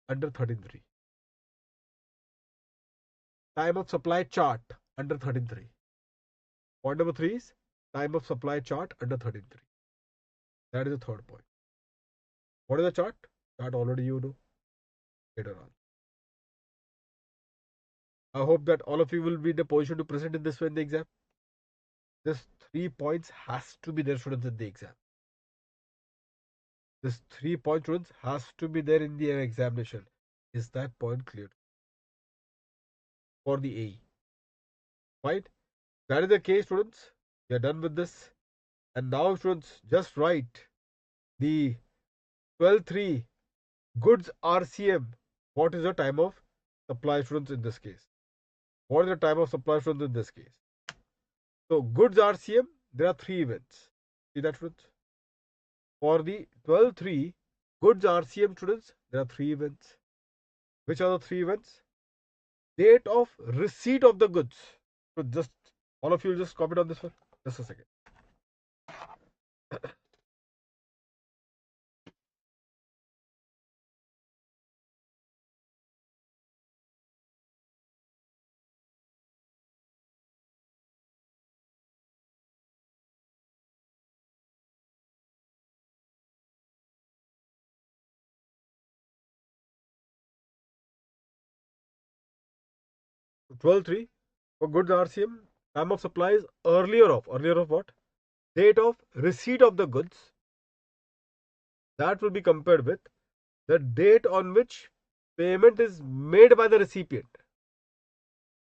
under 13.3. Time of supply chart under 13.3. Point number three is time of supply chart under 13.3. That is the third point. What is the chart? Chart already you know later on. I hope that all of you will be in the position to present in this way in the exam. This 3 points has to be there, students, in the exam. This 3 point, students, has to be there in the examination. Is that point clear? For the A. Fine. That is the case, students. We are done with this. And now, students, just write the 12.3 goods RCM. What is the time of supply, students, in this case? What is the time of supply, students, in this case? So, goods RCM, there are 3 events. See that, students? For the 12.3 goods RCM, students, there are 3 events. Which are the 3 events? Date of receipt of the goods. So, just all of you just comment on this one. Just a second. 12.3 for goods RCM, time of supply is earlier of what? Date of receipt of the goods. That will be compared with the date on which payment is made by the recipient.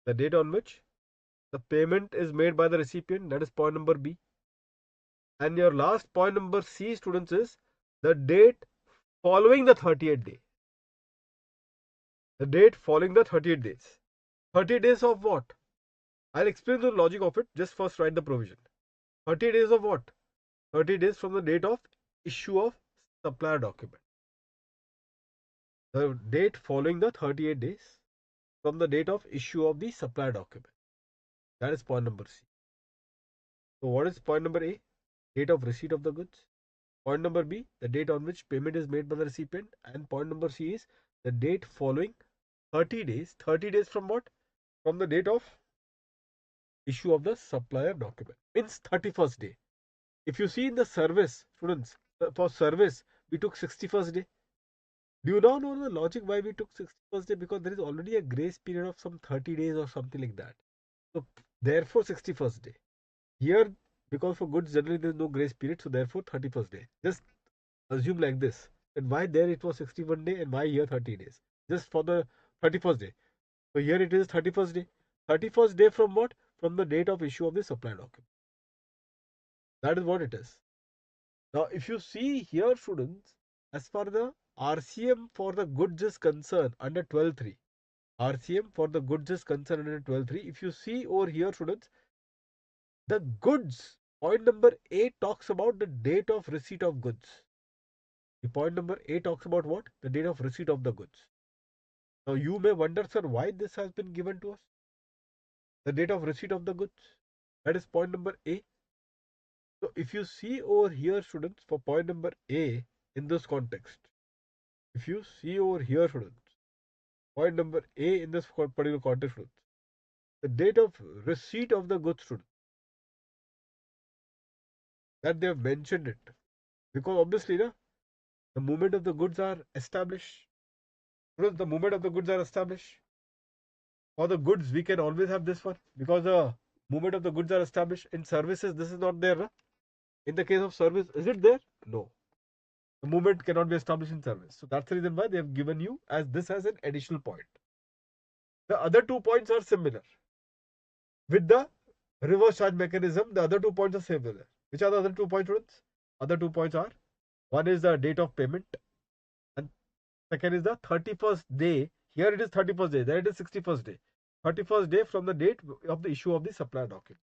The date on which the payment is made by the recipient, that is point number B. And your last point number C, students, is the date following the 38th day. The date following the 38 days. 30 days of what? I'll explain the logic of it. Just first write the provision. 30 days of what? 30 days from the date of issue of supplier document. The date following the 38 days from the date of issue of the supplier document. That is point number C. So what is point number A? Date of receipt of the goods. Point number B, the date on which payment is made by the recipient. And point number C is the date following 30 days. 30 days from what? From the date of issue of the supplier document. Means 31st day. If you see in the service, students, for service, we took 61st day. Do you now know the logic why we took 61st day? Because there is already a grace period of some 30 days or something like that. So therefore 61st day. Here, because for goods generally there is no grace period, so therefore 31st day. Just assume like this. And why there it was 61 day and why here 30 days? Just for the 31st day. So here it is 31st day. 31st day from what? From the date of issue of the supply document. That is what it is. Now, if you see here, students, as far the RCM for the goods is concerned under 12.3, RCM for the goods is concerned under 12.3, if you see over here, students, the goods, point number A talks about the date of receipt of goods. The point number A talks about what? The date of receipt of the goods. Now, you may wonder, sir, why this has been given to us? The date of receipt of the goods. That is point number A. So, if you see over here, students, for point number A in this context, if you see over here, students, point number A in this particular context, students, the date of receipt of the goods, students, that they have mentioned it. Because obviously, the movement of the goods are established. Students, the movement of the goods are established. For the goods, we can always have this one because the movement of the goods are established. In services, this is not there. In the case of service, is it there? No. The movement cannot be established in service. So that's the reason why they have given you as this as an additional point. The other 2 points are similar. With the reverse charge mechanism, the other 2 points are similar. Which are the other 2 points, students? Other 2 points are, one is the date of payment and second is the 31st day. Here it is 31st day, there it is 61st day. 31st day from the date of the issue of the supply document.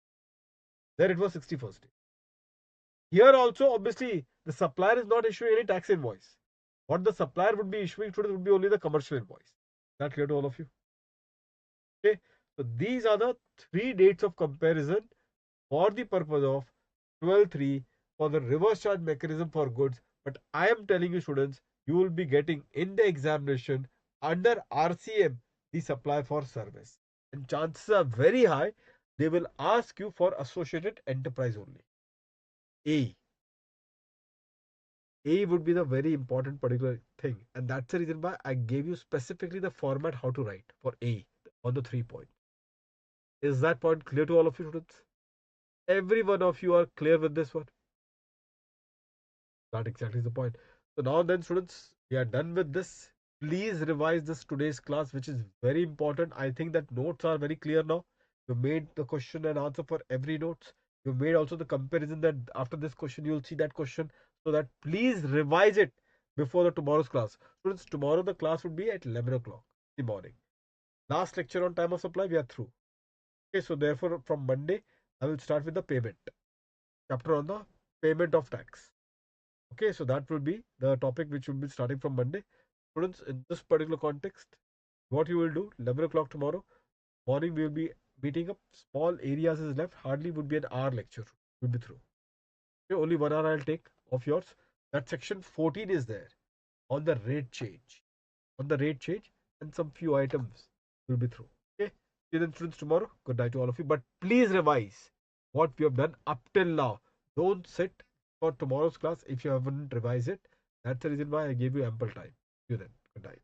There it was 61st day. Here also, obviously, the supplier is not issuing any tax invoice. What the supplier would be issuing today would be only the commercial invoice. Is that clear to all of you? Okay. So these are the 3 dates of comparison for the purpose of 12.3 for the reverse charge mechanism for goods. But I am telling you, students, you will be getting in the examination under RCM the supply for service. And chances are very high they will ask you for associated enterprise only. A. A would be the very important particular thing. And that's the reason why I gave you specifically the format how to write for A on the 3 point. Is that point clear to all of you, students? Every one of you are clear with this one. That exactly is the point. So now then, students, we are done with this. Please revise this today's class, which is very important. I think that notes are very clear now. You made the question and answer for every notes. You made also the comparison that after this question, you'll see that question. So that please revise it before the tomorrow's class. Students, tomorrow the class would be at 11 o'clock in the morning. Last lecture on time of supply, we are through. Okay, so therefore from Monday, I will start with the payment. Chapter on the payment of tax. Okay, so that will be the topic which will be starting from Monday. Students, in this particular context, what you will do, 11 o'clock tomorrow morning, we will be meeting up. Small areas is left, hardly would be an hour lecture. We'll be through. Okay, only 1 hour I'll take of yours. That section 14 is there on the rate change. On the rate change and some few items will be through. Okay, see you then, students, tomorrow. Good night to all of you. But please revise what we have done up till now. Don't sit for tomorrow's class if you haven't revised it. That's the reason why I gave you ample time. See you then. Good night.